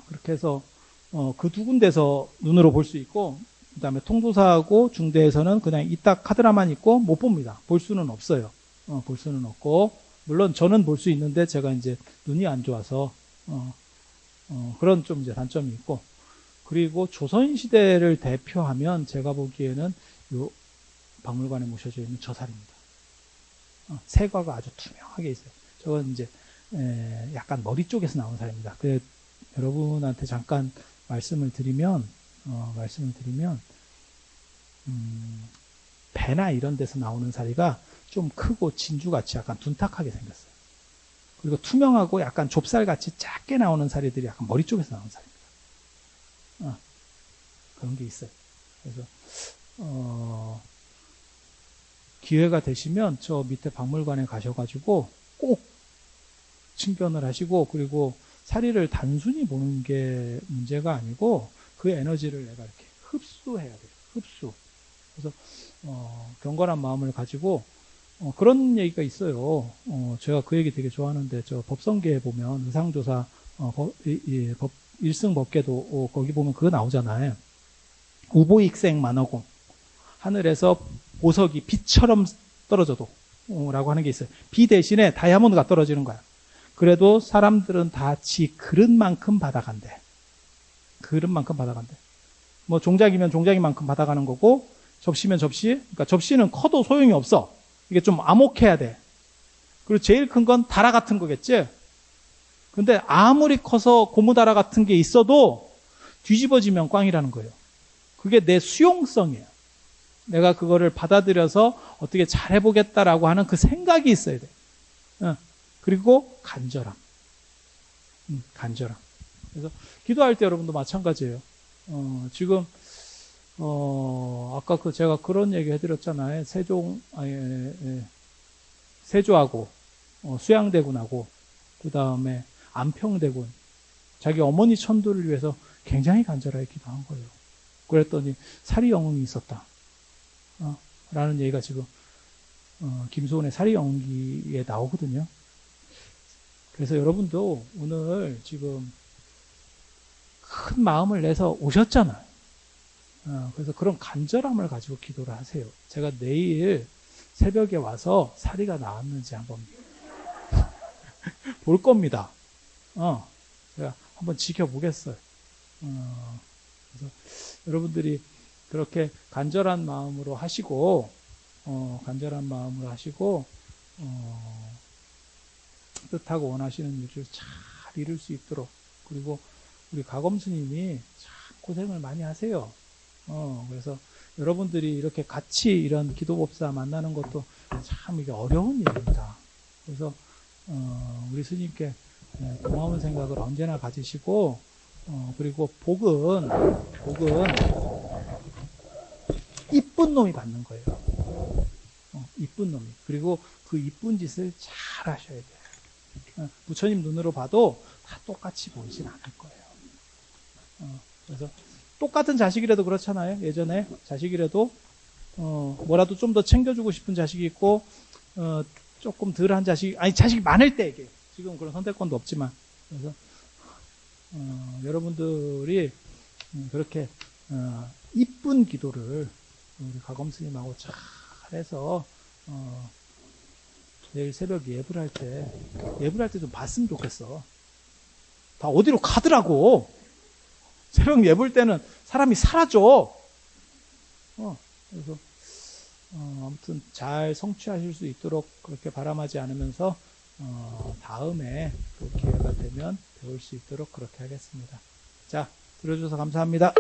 그렇게 해서 그 두 군데서 눈으로 볼 수 있고 그 다음에 통도사하고 중대에서는 그냥 이따 카드라만 있고 못 봅니다. 볼 수는 없어요. 볼 수는 없고 물론 저는 볼 수 있는데 제가 이제 눈이 안 좋아서 그런 좀 이제 단점이 있고 그리고 조선시대를 대표하면 제가 보기에는 요 박물관에 모셔져 있는 저 사리입니다. 세과가 아주 투명하게 있어요. 저건 이제 약간 머리 쪽에서 나온 사리입니다. 그래 여러분한테 잠깐 말씀을 드리면 배나 이런 데서 나오는 사리가 좀 크고 진주같이 약간 둔탁하게 생겼어요. 그리고 투명하고 약간 좁쌀같이 작게 나오는 사리들이 약간 머리 쪽에서 나오는 사리입니다. 그런 게 있어요. 그래서 기회가 되시면 저 밑에 박물관에 가셔가지고 꼭 친견을 하시고 그리고 사리를 단순히 보는 게 문제가 아니고 그 에너지를 내가 이렇게 흡수해야 돼요. 흡수. 그래서 경건한 마음을 가지고 그런 얘기가 있어요. 제가 그 얘기 되게 좋아하는데 저 법성계에 보면 의상조사 일승법계도 거기 보면 그거 나오잖아요. 우보익생 만어공 하늘에서 보석이 비처럼 떨어져도 라고 하는 게 있어요. 비 대신에 다이아몬드가 떨어지는 거야. 그래도 사람들은 다 지 그릇만큼 받아간대. 그릇만큼 받아간대. 뭐 종작이면 종작이만큼 받아가는 거고 접시면 접시. 그러니까 접시는 커도 소용이 없어. 이게 좀 암흑해야 돼. 그리고 제일 큰 건 다라 같은 거겠지. 근데 아무리 커서 고무다라 같은 게 있어도 뒤집어지면 꽝이라는 거예요. 그게 내 수용성이에요. 내가 그거를 받아들여서 어떻게 잘해보겠다라고 하는 그 생각이 있어야 돼. 그리고 간절함. 간절함. 그래서 기도할 때 여러분도 마찬가지예요. 지금 아까 제가 그런 얘기 해드렸잖아요. 세조하고 수양대군하고 그 다음에 안평대군 자기 어머니 천도를 위해서 굉장히 간절하게 기도한 거예요. 그랬더니 사리영웅이 있었다. 라는 얘기가 지금 김소은의 사리영웅기에 나오거든요. 그래서 여러분도 오늘 지금 큰 마음을 내서 오셨잖아요. 그래서 그런 간절함을 가지고 기도를 하세요. 제가 내일 새벽에 와서 사리가 나왔는지 한번 볼 겁니다. 제가 한번 지켜보겠어요. 그래서 여러분들이 그렇게 간절한 마음으로 하시고, 뜻하고 원하시는 일을 잘 이룰 수 있도록, 그리고 우리 가검스님이 참 고생을 많이 하세요. 그래서 여러분들이 이렇게 같이 이런 기도법사 만나는 것도 참 이게 어려운 일입니다. 그래서 우리 스님께 고마운 생각을 언제나 가지시고, 그리고 복은 이쁜 놈이 받는 거예요. 이쁜 놈이. 그리고 그 이쁜 짓을 잘 하셔야 돼요. 부처님 눈으로 봐도 다 똑같이 보이진 않을 거예요. 그래서 똑같은 자식이라도 그렇잖아요. 예전에 자식이라도 뭐라도 좀 더 챙겨주고 싶은 자식이 있고, 조금 덜한 자식이 많을 때, 이게 지금 그런 선택권도 없지만, 그래서 여러분들이 그렇게 이쁜 기도를 우리 가검스님하고 잘 해서 내일 새벽 예불할 때 좀 봤으면 좋겠어. 다 어디로 가더라고. 새벽 예불 때는 사람이 사라져. 그래서 아무튼 잘 성취하실 수 있도록 그렇게 바람하지 않으면서 다음에 또 기회가 되면 배울 수 있도록 그렇게 하겠습니다. 자, 들어주셔서 감사합니다.